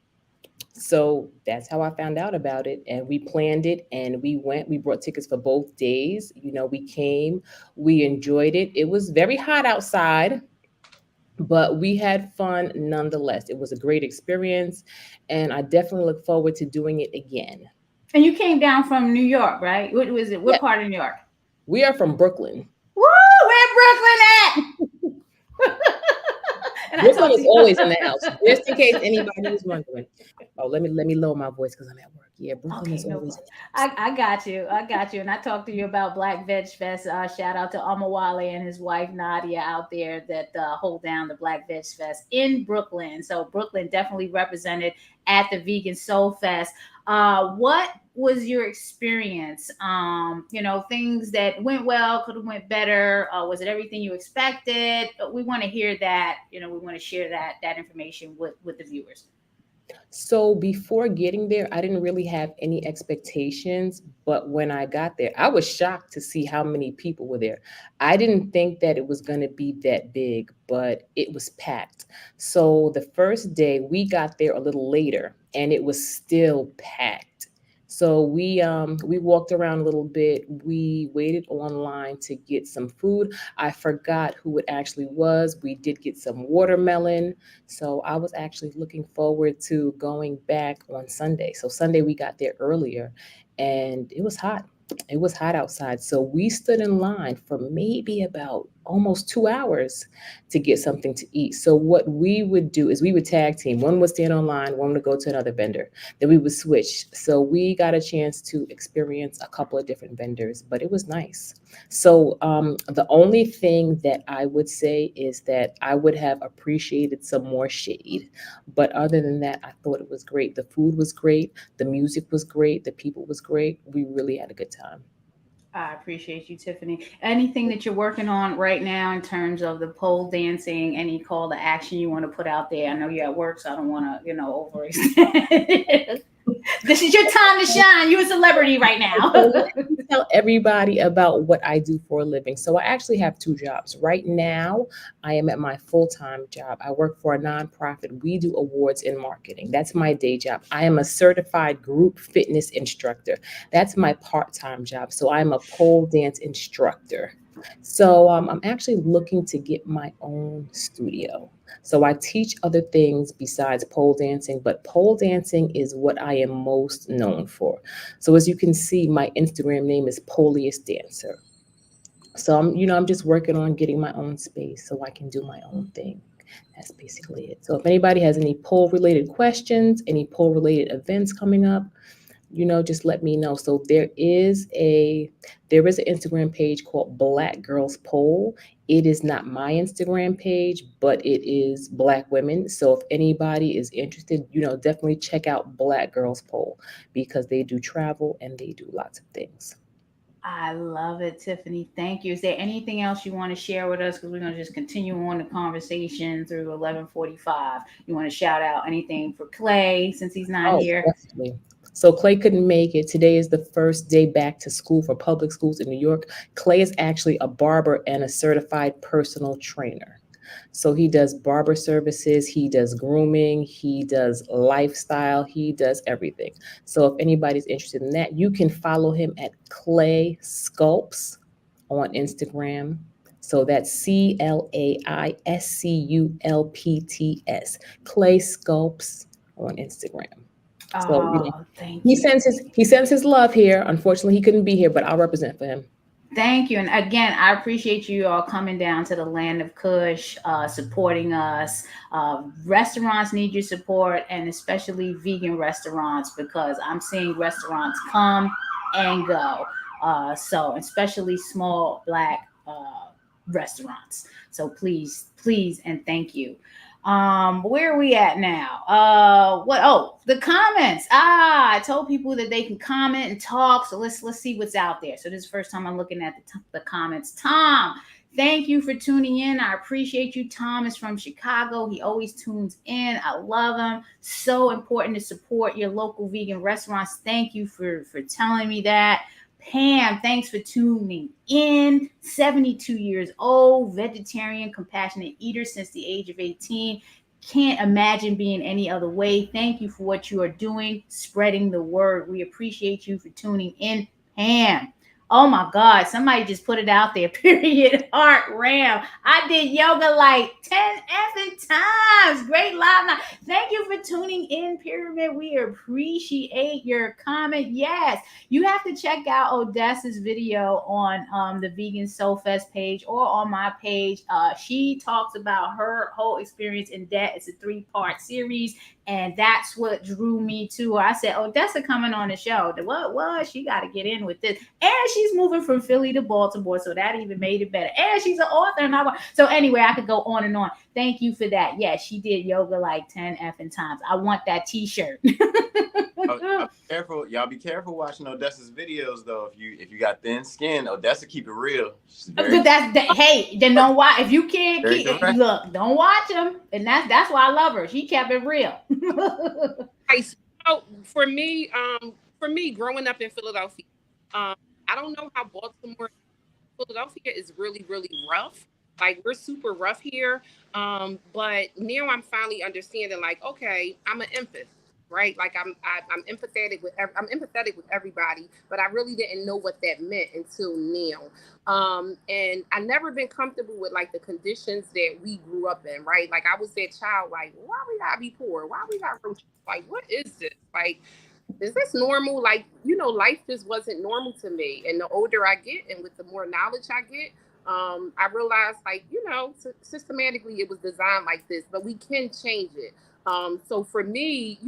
[SPEAKER 5] So that's how I found out about it. And we planned it and we went. We brought tickets for both days. We came, we enjoyed it. It was very hot outside, but we had fun nonetheless. It was a great experience, and I definitely look forward to doing it again.
[SPEAKER 1] And you came down from New York, right? What was it?
[SPEAKER 5] Yeah,
[SPEAKER 1] What part of New York?
[SPEAKER 5] we are from Brooklyn.
[SPEAKER 1] Woo! Where Brooklyn at? And I
[SPEAKER 5] Brooklyn
[SPEAKER 1] talked to
[SPEAKER 5] is
[SPEAKER 1] you.
[SPEAKER 5] always in the house, just in case anybody was wondering. Oh, let me lower my voice because I'm at work. Yeah, Brooklyn
[SPEAKER 1] Okay,
[SPEAKER 5] is
[SPEAKER 1] no
[SPEAKER 5] always
[SPEAKER 1] problem.
[SPEAKER 5] in the house.
[SPEAKER 1] I got you. I got you. And I talked to you about Black Veg Fest. Shout out to Amawale and his wife Nadia out there that hold down the Black Veg Fest in Brooklyn. So Brooklyn definitely represented at the Vegan Soul Fest. What was your experience? Things that went well, could have went better. Was it everything you expected? We want to hear that. We want to share that information with the viewers.
[SPEAKER 5] So before getting there, I didn't really have any expectations. But when I got there, I was shocked to see how many people were there. I didn't think that it was going to be that big, but it was packed. So the first day we got there a little later and it was still packed. So we walked around a little bit. We waited online to get some food. I forgot who it actually was. We did get some watermelon. So I was actually looking forward to going back on Sunday. So Sunday we got there earlier and it was hot. It was hot outside. So we stood in line for maybe about almost 2 hours to get something to eat. So what we would do is we would tag team. One would stand online, one would go to another vendor. Then we would switch. So we got a chance to experience a couple of different vendors, but it was nice. So the only thing that I would say is that I would have appreciated some more shade. But other than that, I thought it was great. The food was great. The music was great. The people was great. We really had a good time.
[SPEAKER 1] I appreciate you, Tiffany. Anything that you're working on right now in terms of the pole dancing, any call to action you want to put out there? I know you're at work, so I don't want to, overextend. This is your time to shine. You're a celebrity right now.
[SPEAKER 5] Tell everybody about what I do for a living. So I actually have two jobs. Right now, I am at my full-time job. I work for a nonprofit. We do awards in marketing. That's my day job. I am a certified group fitness instructor. That's my part-time job. So I'm a pole dance instructor. So I'm actually looking to get my own studio. So I teach other things besides pole dancing, but pole dancing is what I am most known for. So as you can see, my Instagram name is Poliest Dancer. So I'm just working on getting my own space so I can do my own thing. That's basically it. So if anybody has any pole related questions, any pole related events coming up, just let me know. So there is an Instagram page called Black Girls Pole. It is not my Instagram page, but it is Black women. So if anybody is interested, definitely check out Black Girls Pole because they do travel and they do lots of things.
[SPEAKER 1] I love it, Tiffany. Thank you. Is there anything else you want to share with us? Because we're going to just continue on the conversation through 11:45. You want to shout out anything for Clay since he's not
[SPEAKER 5] Oh,
[SPEAKER 1] here?
[SPEAKER 5] definitely. So Clay couldn't make it. Today is the first day back to school for public schools in New York. Clay is actually a barber and a certified personal trainer. So he does barber services, he does grooming, he does lifestyle, he does everything. So if anybody's interested in that, you can follow him at Clay Sculpts on Instagram. So that's CLAISCULPTS. Clay Sculpts on Instagram. So
[SPEAKER 1] Oh, thank
[SPEAKER 5] he
[SPEAKER 1] you.
[SPEAKER 5] sends his love here. Unfortunately, he couldn't be here, but I'll represent for him.
[SPEAKER 1] Thank you. And again, I appreciate you all coming down to the land of Kush, supporting us. Restaurants need your support, and especially vegan restaurants, because I'm seeing restaurants come and go. So especially small Black restaurants. So please, and thank you. Where are we at now? The comments. I told people that they can comment and talk. So let's see what's out there. So this is the first time I'm looking at the comments. Tom, thank you for tuning in. I appreciate you. Tom is from Chicago. He always tunes in. I love him. So important to support your local vegan restaurants. Thank you for telling me that. Pam, thanks for tuning in. 72 years old, vegetarian, compassionate eater since the age of 18. can't imagine being any other way. Thank you for what you are doing, spreading the word. We appreciate you for tuning in, Pam. Oh my God, somebody just put it out there. Period. Heart Ram. I did yoga like 10 effing times. Great live night. Thank you for tuning in, Pyramid. We appreciate your comment. Yes, you have to check out Odessa's video on the Vegan Soul Fest page or on my page. She talks about her whole experience in debt. It's a 3-part series. And that's what drew me to her. I said, Odessa coming on the show. What? She got to get in with this. And she's moving from Philly to Baltimore, so that even made it better. And she's an author. So anyway, I could go on and on. Thank you for that. Yeah, she did yoga like 10 effing times. I want that t-shirt.
[SPEAKER 2] Careful, y'all be careful watching Odessa's videos though. If you got thin skin, Odessa keep it real.
[SPEAKER 1] Hey, then don't watch. If you can't look, don't watch them. And that's why I love her. She kept it real.
[SPEAKER 4] So for me, growing up in Philadelphia, I don't know how Philadelphia is really, really rough. Like, we're super rough here. But now I'm finally understanding, like, okay, I'm an empath, right? Like, I'm empathetic with everybody, but I really didn't know what that meant until now. And I never been comfortable with like the conditions that we grew up in, right? Like, I was that child, like, why we gotta be poor? Why we got roaches? Like, what is this? Like, is this normal? Like, life just wasn't normal to me. And the older I get and with the more knowledge I get, I realized, like, systematically it was designed like this, but we can change it. So for me,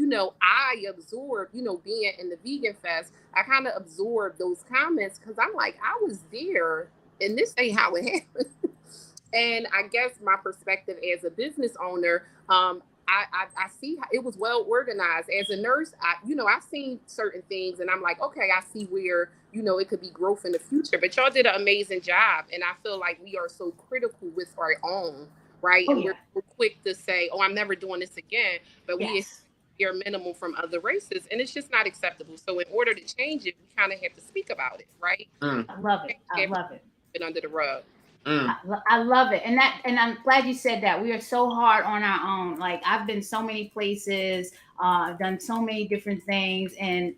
[SPEAKER 4] I absorbed, being in the Vegan Fest, I kind of absorbed those comments because I'm like, I was there and this ain't how it happened. And I guess my perspective as a business owner, I see how it was well organized. As a nurse, I've seen certain things and I'm like, okay, I see where, it could be growth in the future. But y'all did an amazing job. And I feel like we are so critical with our own, right? And we're so quick to say, oh, I'm never doing this again. But we are minimal from other races. And it's just not acceptable. So in order to change it, we kind of have to speak about it, right?
[SPEAKER 1] I love it. I love it.
[SPEAKER 4] It under the rug.
[SPEAKER 1] I love it. And I'm glad you said that. We are so hard on our own. Like, I've been so many places, I've done so many different things. And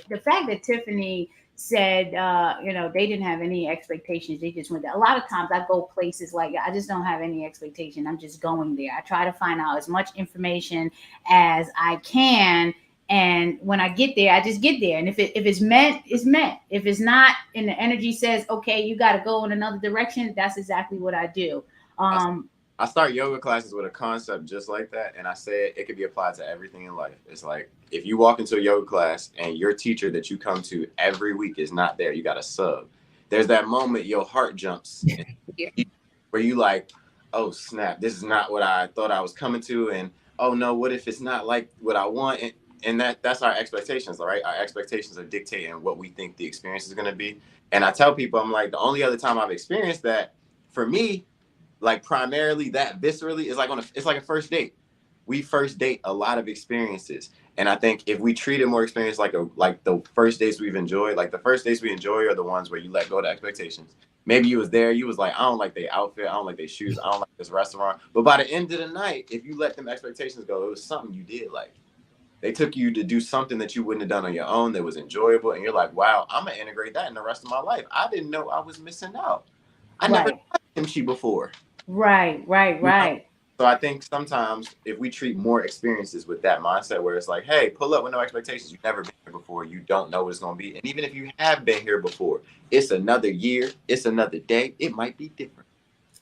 [SPEAKER 1] the fact that Tiffany said, they didn't have any expectations. They just went there. A lot of times I go places like, I just don't have any expectation. I'm just going there. I try to find out as much information as I can. And when I get there, I just get there. And if it's meant, it's meant. If it's not, and the energy says, okay, you got to go in another direction, that's exactly what I do.
[SPEAKER 2] I start yoga classes with a concept just like that. And I say it could be applied to everything in life. It's like, if you walk into a yoga class and your teacher that you come to every week is not there, you got to sub. There's that moment your heart jumps where you like, oh, snap, this is not what I thought I was coming to. And, oh, no, what if it's not like what I want? And that's our expectations, right? Our expectations are dictating what we think the experience is going to be. And I tell people, I'm like, the only other time I've experienced that, for me, like primarily that viscerally, is like it's like a first date. We first date a lot of experiences. And I think if we treat it more experience like the first dates we've enjoyed, like the first dates we enjoy are the ones where you let go of the expectations. Maybe you was there, you was like, I don't like their outfit, I don't like their shoes, I don't like this restaurant. But by the end of the night, if you let them expectations go, it was something you did like. They took you to do something that you wouldn't have done on your own that was enjoyable. And you're like, wow, I'm going to integrate that in the rest of my life. I didn't know I was missing out. I never had kimchi before.
[SPEAKER 1] Right.
[SPEAKER 2] So I think sometimes if we treat more experiences with that mindset where it's like, hey, pull up with no expectations. You've never been here before. You don't know what it's going to be. And even if you have been here before, it's another year. It's another day. It might be different.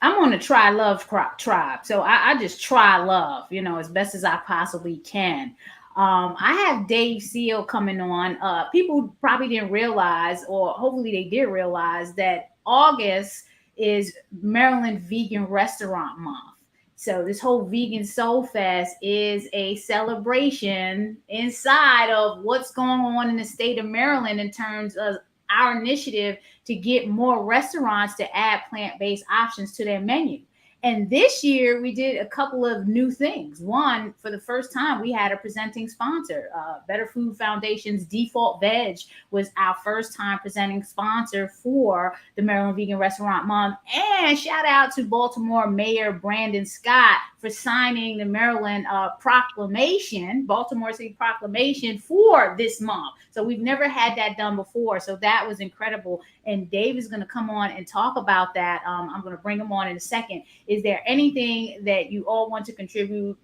[SPEAKER 1] I'm on the Try Love tribe. So I just try love, as best as I possibly can. I have Dave Seal coming on. People probably didn't realize, or hopefully they did realize, that August is Maryland Vegan Restaurant Month. So this whole Vegan Soul Fest is a celebration inside of what's going on in the state of Maryland in terms of our initiative to get more restaurants to add plant-based options to their menu. And this year we did a couple of new things. One, for the first time, we had a presenting sponsor. Better Food Foundation's Default Veg was our first time presenting sponsor for the Maryland Vegan Restaurant Month. And shout out to Baltimore Mayor Brandon Scott for signing the Maryland proclamation, Baltimore City proclamation for this month. So we've never had that done before. So that was incredible. And Dave is going to come on and talk about that. I'm going to bring him on in a second. Is there anything that you all want to contribute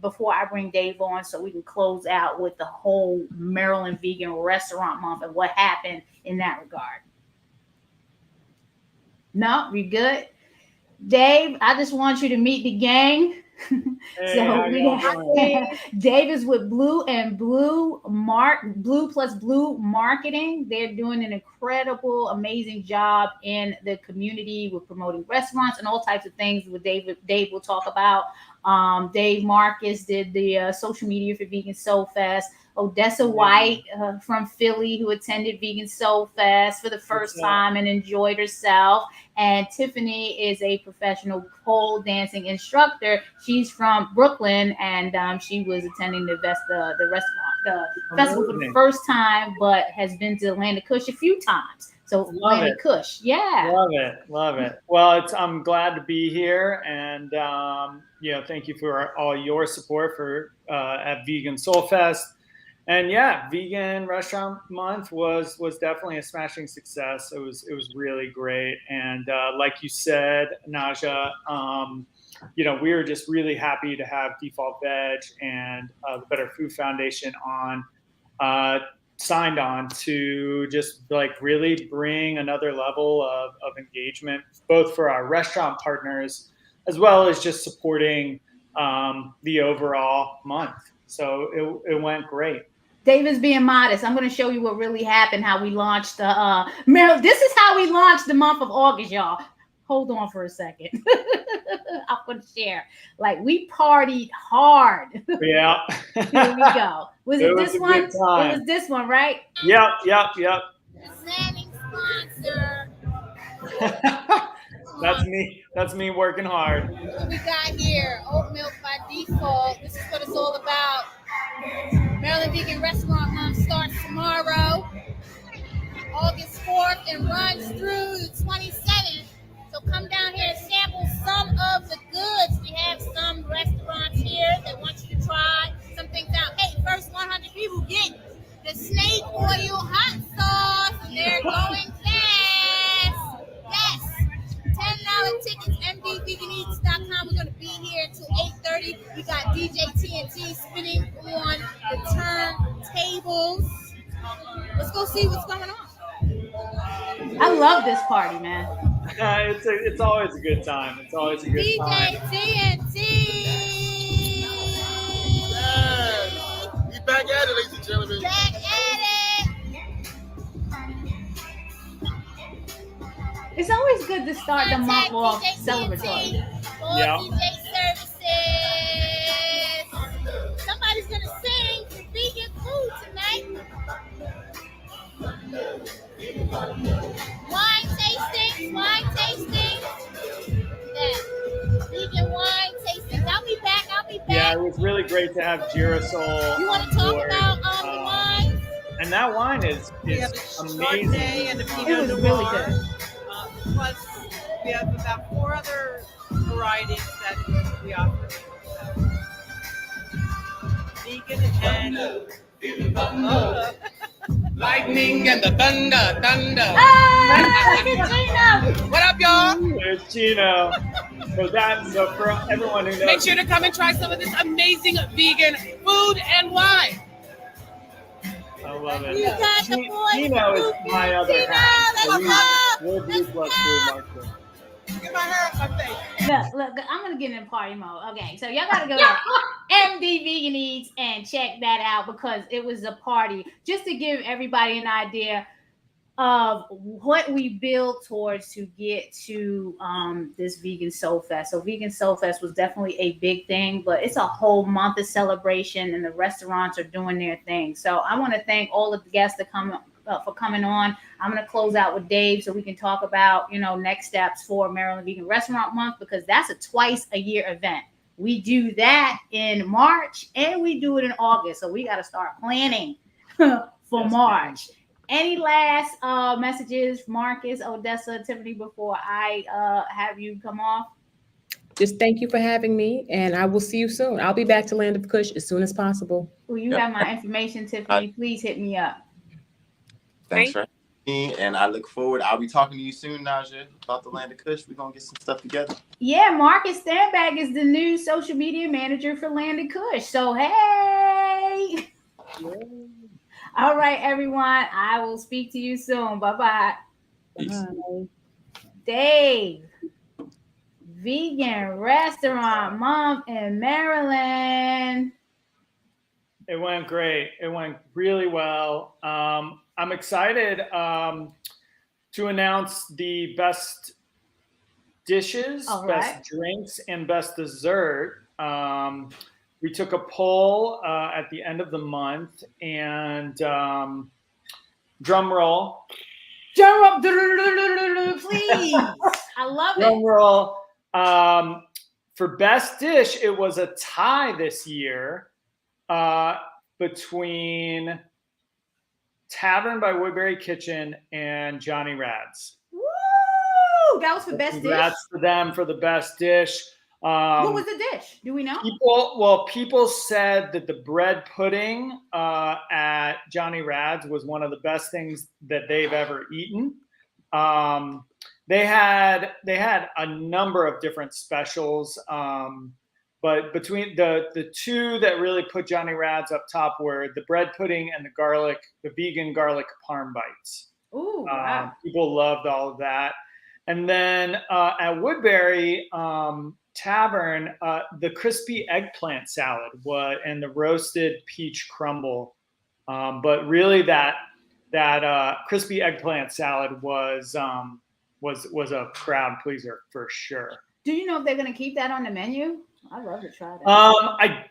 [SPEAKER 1] before I bring Dave on so we can close out with the whole Maryland Vegan Restaurant Month and what happened in that regard? No, we good? Dave, I just want you to meet the gang.
[SPEAKER 6] Hey,
[SPEAKER 1] So we have Dave is with Blue plus Blue Marketing. They're doing an incredible, amazing job in the community with promoting restaurants and all types of things. With Dave will talk about. Dave Marcus did the social media for Vegan SoulFest. Odessa White from Philly, who attended Vegan SoulFest for the first time and enjoyed herself. And Tiffany is a professional pole dancing instructor. She's from Brooklyn, and she was attending the festival for the first time, but has been to Land of Kush a few times. So Land of Kush, yeah.
[SPEAKER 6] Love it. Well, I'm glad to be here, and thank you for all your support for at Vegan SoulFest. And yeah, Vegan Restaurant Month was definitely a smashing success. It was really great. And like you said, Naja, we were just really happy to have Default Veg and the Better Food Foundation signed on to just like really bring another level of engagement, both for our restaurant partners as well as just supporting the overall month. So it went great.
[SPEAKER 1] David's being modest. I'm going to show you what really happened, how we launched Maryland. This is how we launched the month of August, y'all. Hold on for a second. I'm going to share. Like, we partied hard.
[SPEAKER 6] Yeah.
[SPEAKER 1] Here we go. Was it this one? It was this one, right?
[SPEAKER 6] Yep.
[SPEAKER 7] Presenting sponsor.
[SPEAKER 6] That's me working hard.
[SPEAKER 7] What we got here, oat milk by default. This is what it's all about. Maryland Vegan Restaurant Month starts tomorrow, August 4th, and runs through the 27th. So come down here and sample some of the goods. We have some restaurants here that want you to try some things out. Hey, first 100 people get the snake oil hot sauce. They're going fast. Yes. $10 tickets, mdveganeats.com. We're going to be here until 8:30. We got DJ TNT spinning on the turntables. Let's go see what's going on.
[SPEAKER 1] I love this party, man.
[SPEAKER 6] It's always a good time. It's always a good
[SPEAKER 7] DJ
[SPEAKER 6] time.
[SPEAKER 7] TNT.
[SPEAKER 8] Yes. We back at it, ladies and gentlemen.
[SPEAKER 7] Back at it.
[SPEAKER 1] It's always good to start the month off celebratory.
[SPEAKER 6] Yeah.
[SPEAKER 7] DJ services. Somebody's going to sing vegan food tonight. Wine tasting. Yeah. Vegan wine tasting. I'll be back.
[SPEAKER 6] Yeah, it was really great to have Girasol.
[SPEAKER 7] You want to talk about the wine?
[SPEAKER 6] And that wine is amazing.
[SPEAKER 9] And the
[SPEAKER 1] It
[SPEAKER 9] Pinot
[SPEAKER 1] was
[SPEAKER 9] Noir.
[SPEAKER 1] really good.
[SPEAKER 9] Plus, we have about 4 other varieties that we offer. So, vegan and
[SPEAKER 8] Lightning and the thunder.
[SPEAKER 9] what up, y'all?
[SPEAKER 6] There's Chino. So for everyone who knows,
[SPEAKER 9] Make sure to come and try some of this amazing vegan food and wine.
[SPEAKER 6] I love it.
[SPEAKER 7] You got the boys.
[SPEAKER 6] Chino is my other
[SPEAKER 7] Chino,
[SPEAKER 6] half.
[SPEAKER 7] let's go.
[SPEAKER 6] We're Blue plus Blue Marketing.
[SPEAKER 9] Get my hair up, my face.
[SPEAKER 1] Look, I'm gonna get in party mode. Okay, so y'all gotta go to MD Vegan Eats and check that out because it was a party. Just to give everybody an idea of what we built towards to get to this Vegan SoulFest. So Vegan SoulFest was definitely a big thing, but it's a whole month of celebration and the restaurants are doing their thing. So I want to thank all of the guests that for coming on. I'm going to close out with Dave so we can talk about, next steps for Maryland Vegan Restaurant Month, because that's a twice a year event. We do that in March and we do it in August. So we got to start planning for March. Any last messages, Marcus, Odessa, Tiffany, before I have you come off?
[SPEAKER 5] Just thank you for having me, and I will see you soon. I'll be back to Land of Kush as soon as possible.
[SPEAKER 1] Well, you have my information, Tiffany. Please hit me up.
[SPEAKER 2] Thanks for having me, and I look forward. I'll be talking to you soon, Naja, about the Land of Kush. We're going to get some stuff together.
[SPEAKER 1] Yeah, Marcus Stanback is the new social media manager for Land of Kush. So, hey. All right, everyone. I will speak to you soon. Bye-bye.
[SPEAKER 5] Bye.
[SPEAKER 1] Dave. Vegan Restaurant Month in Maryland.
[SPEAKER 6] It went great. It went really well. I'm excited to announce the best dishes, best drinks, and best dessert. We took a poll at the end of the month, and drum roll.
[SPEAKER 1] Drum roll, please. I love it.
[SPEAKER 6] Drum roll. For best dish, it was a tie this year between Tavern by Woodbury Kitchen and Johnny Rad's.
[SPEAKER 1] Woo! That was for best dish.
[SPEAKER 6] Congrats to them for the best dish.
[SPEAKER 1] What was the dish? Do we know?
[SPEAKER 6] People said that the bread pudding at Johnny Rad's was one of the best things that they've ever eaten. They had a number of different specials, but between the two that really put Johnny Rad's up top were the bread pudding and the vegan garlic parm bites.
[SPEAKER 1] Ooh, wow.
[SPEAKER 6] People loved all of that. And then at Woodbury Tavern, the crispy eggplant salad and the roasted peach crumble. But really that crispy eggplant salad was a crowd pleaser for sure.
[SPEAKER 1] Do you know if they're going to keep that on the menu? I'd love to try that.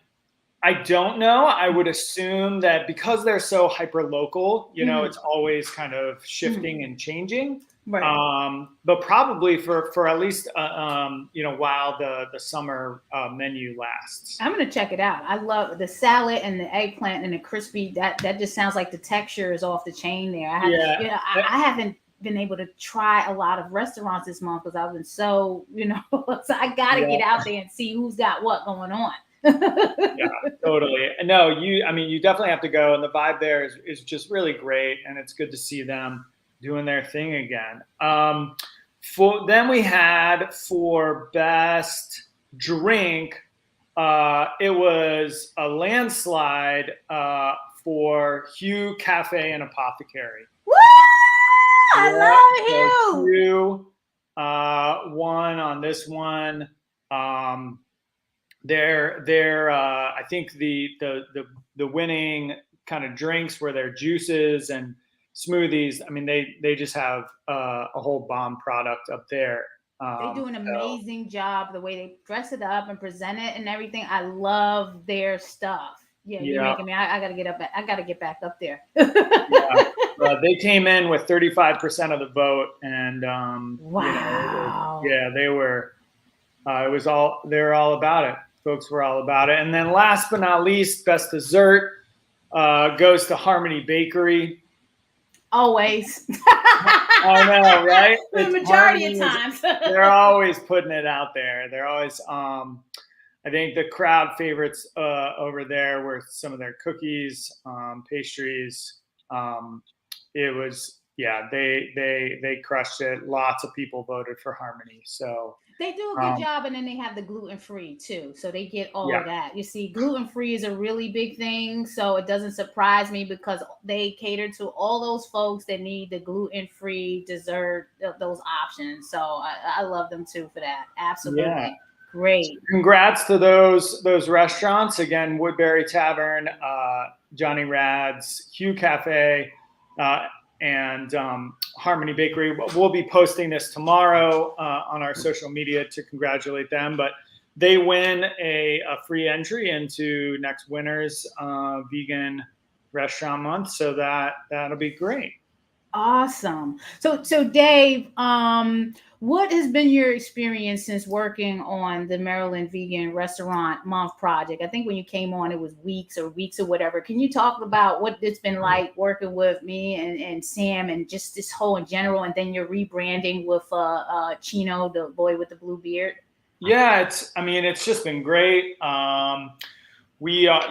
[SPEAKER 6] I don't know. I would assume that because they're so hyper local, it's always kind of shifting and changing. Right. But probably for at least while the summer menu lasts.
[SPEAKER 1] I'm gonna check it out. I love the salad and the eggplant and the crispy. That just sounds like the texture is off the chain there. I haven't been able to try a lot of restaurants this month because I've been so so I gotta get out there and see who's got what going on.
[SPEAKER 6] Yeah, totally. No, you definitely have to go, and the vibe there is just really great, and it's good to see them doing their thing again. Then we had for best drink, it was a landslide for Hugh Cafe and Apothecary.
[SPEAKER 1] Woo! I love Hugh.
[SPEAKER 6] Won on this one. They're I think the winning kind of drinks were their juices and smoothies. I mean, they just have a whole bomb product up there.
[SPEAKER 1] They do an amazing job the way they dress it up and present it and everything. I love their stuff. Yeah, you're making me. I gotta get up. I gotta get back up there.
[SPEAKER 6] They came in with 35% of the vote, and
[SPEAKER 1] wow.
[SPEAKER 6] They were. They're all about it. Folks were all about it. And then last but not least, best dessert goes to Harmony Bakery.
[SPEAKER 1] Always.
[SPEAKER 6] I know, right?
[SPEAKER 1] The majority of times.
[SPEAKER 6] They're always putting it out there. They're always, I think the crowd favorites over there were some of their cookies, pastries. It was, they crushed it. Lots of people voted for Harmony. So
[SPEAKER 1] they do a good job, and then they have the gluten-free too. So they get all of that. You see, gluten-free is a really big thing. So it doesn't surprise me because they cater to all those folks that need the gluten-free dessert, those options. So I love them too for that. Absolutely. Yeah. Great.
[SPEAKER 6] Congrats to those restaurants. Again, Woodbury Tavern, Johnny Rad's, Hugh Cafe, and Harmony Bakery. We'll be posting this tomorrow on our social media to congratulate them, but they win a free entry into next winter's Vegan Restaurant Month. So that'll be great.
[SPEAKER 1] Awesome. So Dave, what has been your experience since working on the Maryland Vegan Restaurant Month project? I think when you came on, it was weeks or whatever. Can you talk about what it's been like working with me and Sam and just this whole in general, and then your rebranding with Chino, the boy with the blue beard?
[SPEAKER 6] Yeah, it's just been great. We are,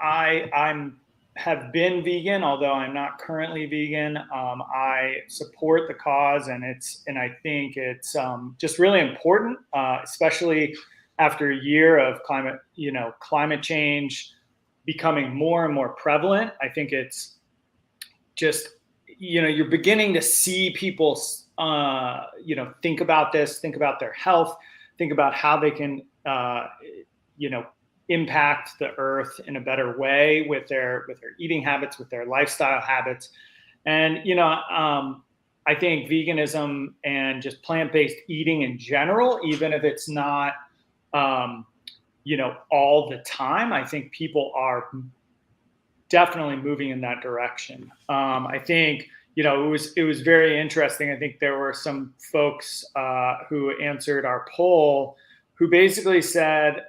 [SPEAKER 6] I'm have been vegan, although I'm not currently vegan. I support the cause, and I think it's just really important, especially after a year of climate change becoming more and more prevalent. I think it's just, you're beginning to see people, think about this, think about their health, think about how they can, impact the earth in a better way with their eating habits, with their lifestyle habits. And, I think veganism and just plant-based eating in general, even if it's not, all the time, I think people are definitely moving in that direction. I think, it was very interesting. I think there were some folks who answered our poll who basically said,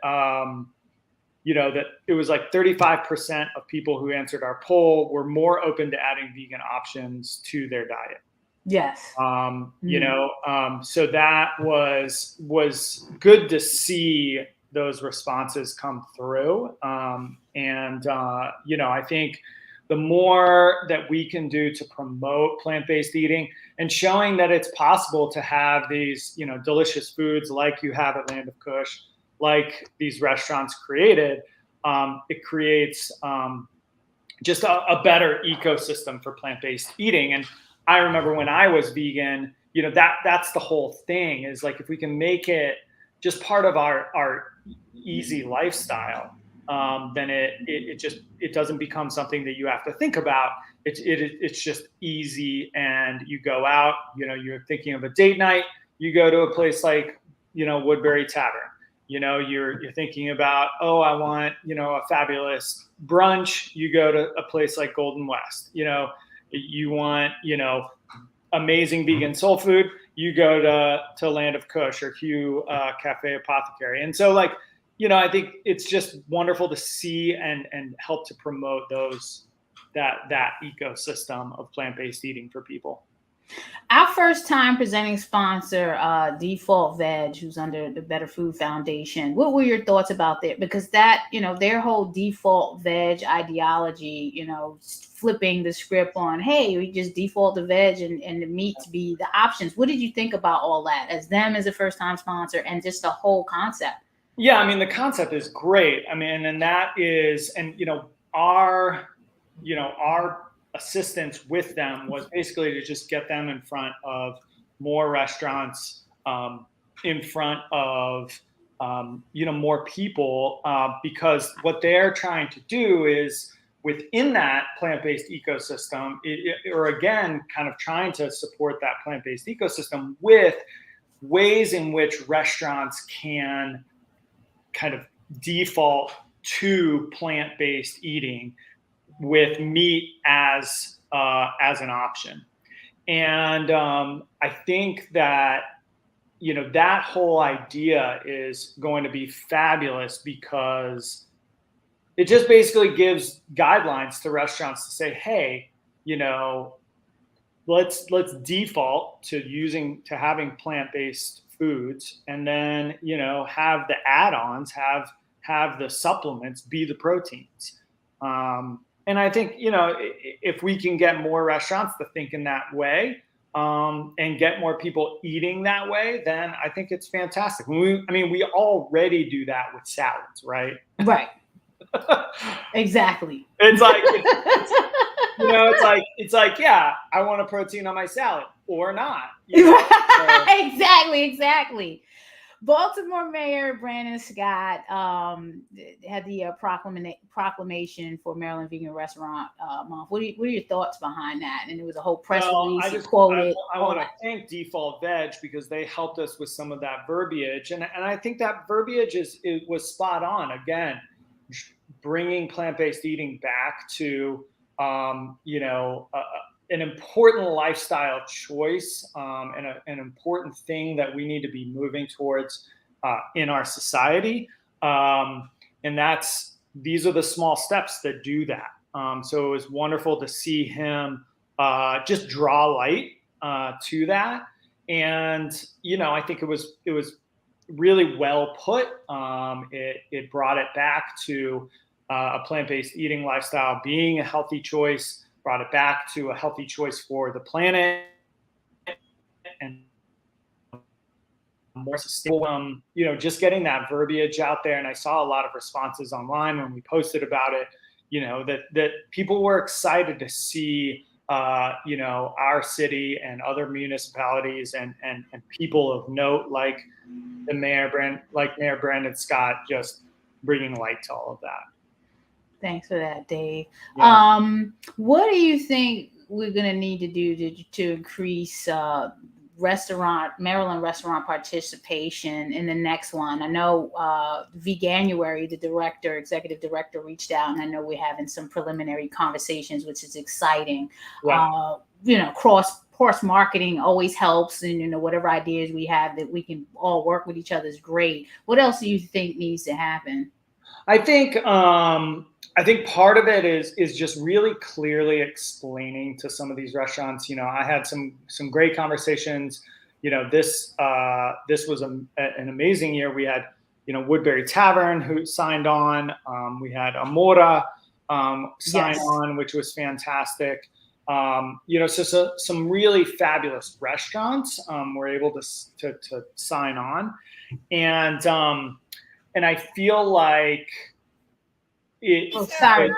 [SPEAKER 6] that it was like 35% of people who answered our poll were more open to adding vegan options to their diet.
[SPEAKER 1] Yes.
[SPEAKER 6] So that was good to see those responses come through. I think the more that we can do to promote plant-based eating and showing that it's possible to have these, delicious foods like you have at Land of Kush, like these restaurants created, it creates just a better ecosystem for plant-based eating. And I remember when I was vegan, that's the whole thing, is like, if we can make it just part of our easy lifestyle, then it doesn't become something that you have to think about. It's just easy, and you go out, you're thinking of a date night, you go to a place like, Woodbury Tavern. You're thinking about, oh, I want, a fabulous brunch. You go to a place like Golden West. You want, amazing vegan soul food. You go to Land of Kush or Hugh Cafe Apothecary. And so, I think it's just wonderful to see and help to promote that ecosystem of plant-based eating for people.
[SPEAKER 1] Our first time presenting sponsor, Default Veg, who's under the Better Food Foundation. What were your thoughts about that? Because that, their whole default veg ideology, flipping the script on, hey, we just default the veg and the meat to be the options. What did you think about all that as them as a first time sponsor and just the whole concept?
[SPEAKER 6] Yeah, the concept is great. And that is, and, our assistance with them was basically to just get them in front of more restaurants, in front of more people, because what they're trying to do is within that plant-based ecosystem, or again, kind of trying to support that plant-based ecosystem with ways in which restaurants can kind of default to plant-based eating with meat as an option. And I think that, that whole idea is going to be fabulous, because it just basically gives guidelines to restaurants to say, hey, let's default to having plant-based foods, and then, have the add-ons, have the supplements be the proteins. And I think, if we can get more restaurants to think in that way, and get more people eating that way, then I think it's fantastic. We already do that with salads, right?
[SPEAKER 1] Right. Exactly.
[SPEAKER 6] It's like, yeah, I want a protein on my salad or not.
[SPEAKER 1] Exactly. Baltimore Mayor Brandon Scott had the proclamation for Maryland Vegan Restaurant Month. What are your thoughts behind that? And it was a whole press release.
[SPEAKER 6] I want to thank Default Veg, because they helped us with some of that verbiage, and I think that verbiage was spot on. Again, bringing plant-based eating back to an important lifestyle choice, and an important thing that we need to be moving towards in our society. And these are the small steps that do that. So it was wonderful to see him just draw light to that. And, I think it was really well put. It brought it back to a plant-based eating lifestyle being a healthy choice, brought it back to a healthy choice for the planet and more sustainable. Just getting that verbiage out there. And I saw a lot of responses online when we posted about it, that people were excited to see our city and other municipalities and people of note like Mayor Brandon Scott just bringing light to all of that.
[SPEAKER 1] Thanks for that, Dave.
[SPEAKER 6] Yeah.
[SPEAKER 1] What do you think we're going to need to do to increase Maryland restaurant participation in the next one? I know Veganuary, the executive director, reached out, and I know we're having some preliminary conversations, which is exciting.
[SPEAKER 6] Right.
[SPEAKER 1] Cross marketing always helps, and whatever ideas we have that we can all work with each other is great. What else do you think needs to happen?
[SPEAKER 6] I think part of it is just really clearly explaining to some of these restaurants. I had some great conversations. This was an amazing year. We had Woodbury Tavern who signed on. We had Amora sign on, which was fantastic. So some really fabulous restaurants were able to sign on, and I feel like
[SPEAKER 1] sorry.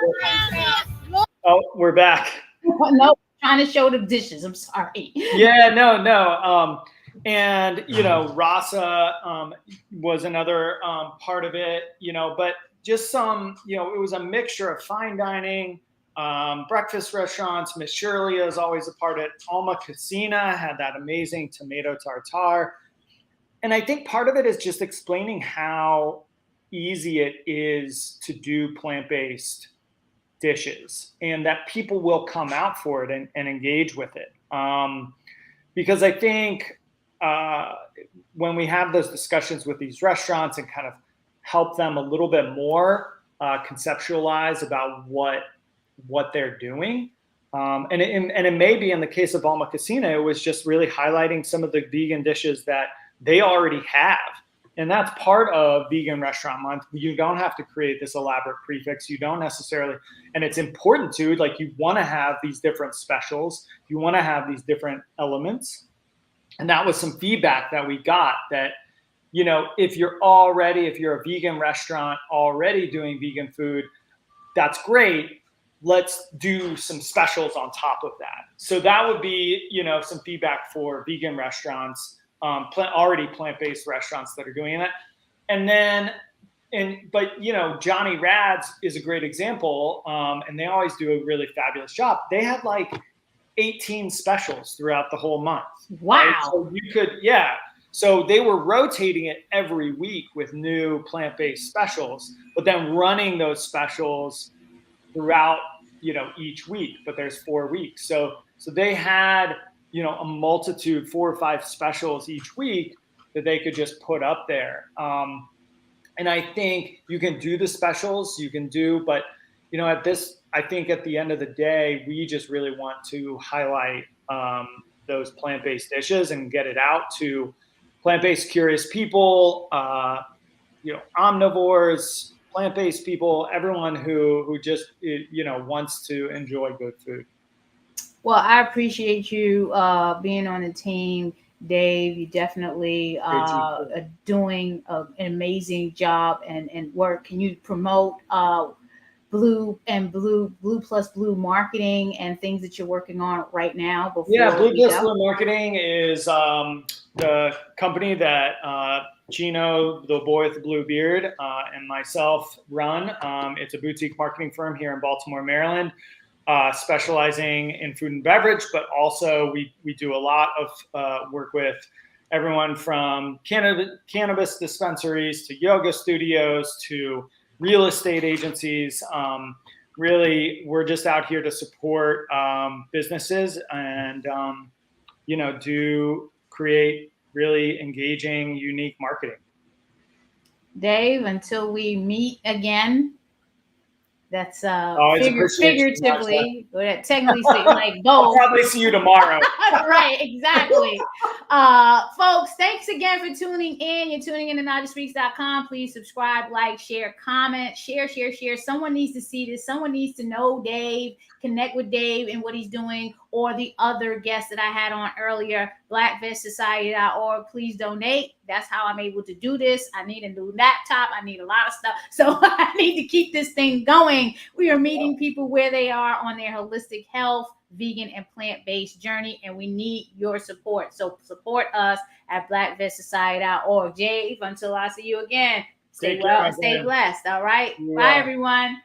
[SPEAKER 6] Oh, we're back.
[SPEAKER 1] No, trying to show the dishes. I'm sorry.
[SPEAKER 6] Yeah, no. And Rasa was another part of it. But just some. It was a mixture of fine dining, breakfast restaurants. Miss Shirley is always a part of it. Alma Casina had that amazing tomato tartare. And I think part of it is just explaining how easy it is to do plant-based dishes and that people will come out for it and engage with it. Because I think when we have those discussions with these restaurants and kind of help them a little bit more conceptualize about what they're doing. And it may be in the case of Alma Casina, it was just really highlighting some of the vegan dishes that they already have. And that's part of Vegan Restaurant Month. You don't have to create this elaborate prefix. You don't necessarily, and it's important to, you want to have these different specials. You want to have these different elements. And that was some feedback that we got that, if you're a vegan restaurant already doing vegan food, that's great. Let's do some specials on top of that. So that would be, some feedback for vegan restaurants. Already plant-based restaurants that are doing that. But Johnny Rad's is a great example. And they always do a really fabulous job. They had 18 specials throughout the whole month.
[SPEAKER 1] Wow.
[SPEAKER 6] Right? So you could, So they were rotating it every week with new plant-based specials, but then running those specials throughout, each week, but there's 4 weeks. So they had, a multitude, 4 or 5 specials each week that they could just put up there. And I think you can do the specials, but I think at the end of the day, we just really want to highlight those plant-based dishes and get it out to plant-based curious people, omnivores, plant-based people, everyone who just, wants to enjoy good food.
[SPEAKER 1] Well, I appreciate you being on the team, Dave. You definitely are doing an amazing job and work. Can you promote Blue Plus Blue marketing and things that you're working on right now?
[SPEAKER 6] Blue Plus Blue marketing is the company that Gino, the boy with the blue beard, and myself run. It's a boutique marketing firm here in Baltimore, Maryland. Specializing in food and beverage, but also we do a lot of work with everyone from cannabis dispensaries to yoga studios to real estate agencies. really, we're just out here to support businesses and, do create really engaging, unique marketing.
[SPEAKER 1] Dave, until we meet again, that's
[SPEAKER 6] Always appreciate you,
[SPEAKER 1] figuratively, but technically like
[SPEAKER 6] I'll
[SPEAKER 1] both.
[SPEAKER 6] probably see you tomorrow.
[SPEAKER 1] Right, exactly. Folks, thanks again for tuning in. You're tuning in to NajaSpeaks.com. Please subscribe, like, share, comment, share. Someone needs to see this. Someone needs to know Dave, connect with Dave and what he's doing, or the other guests that I had on earlier, blackvestsociety.org. Please donate. That's how I'm able to do this. I need a new laptop. I need a lot of stuff. So I need to keep this thing going. We are meeting people where they are on their holistic health, vegan and plant-based journey, and we need your support. So support us at blackvestsociety.org. Dave, until I see you again, stay well and stay blessed. All right. Bye, everyone.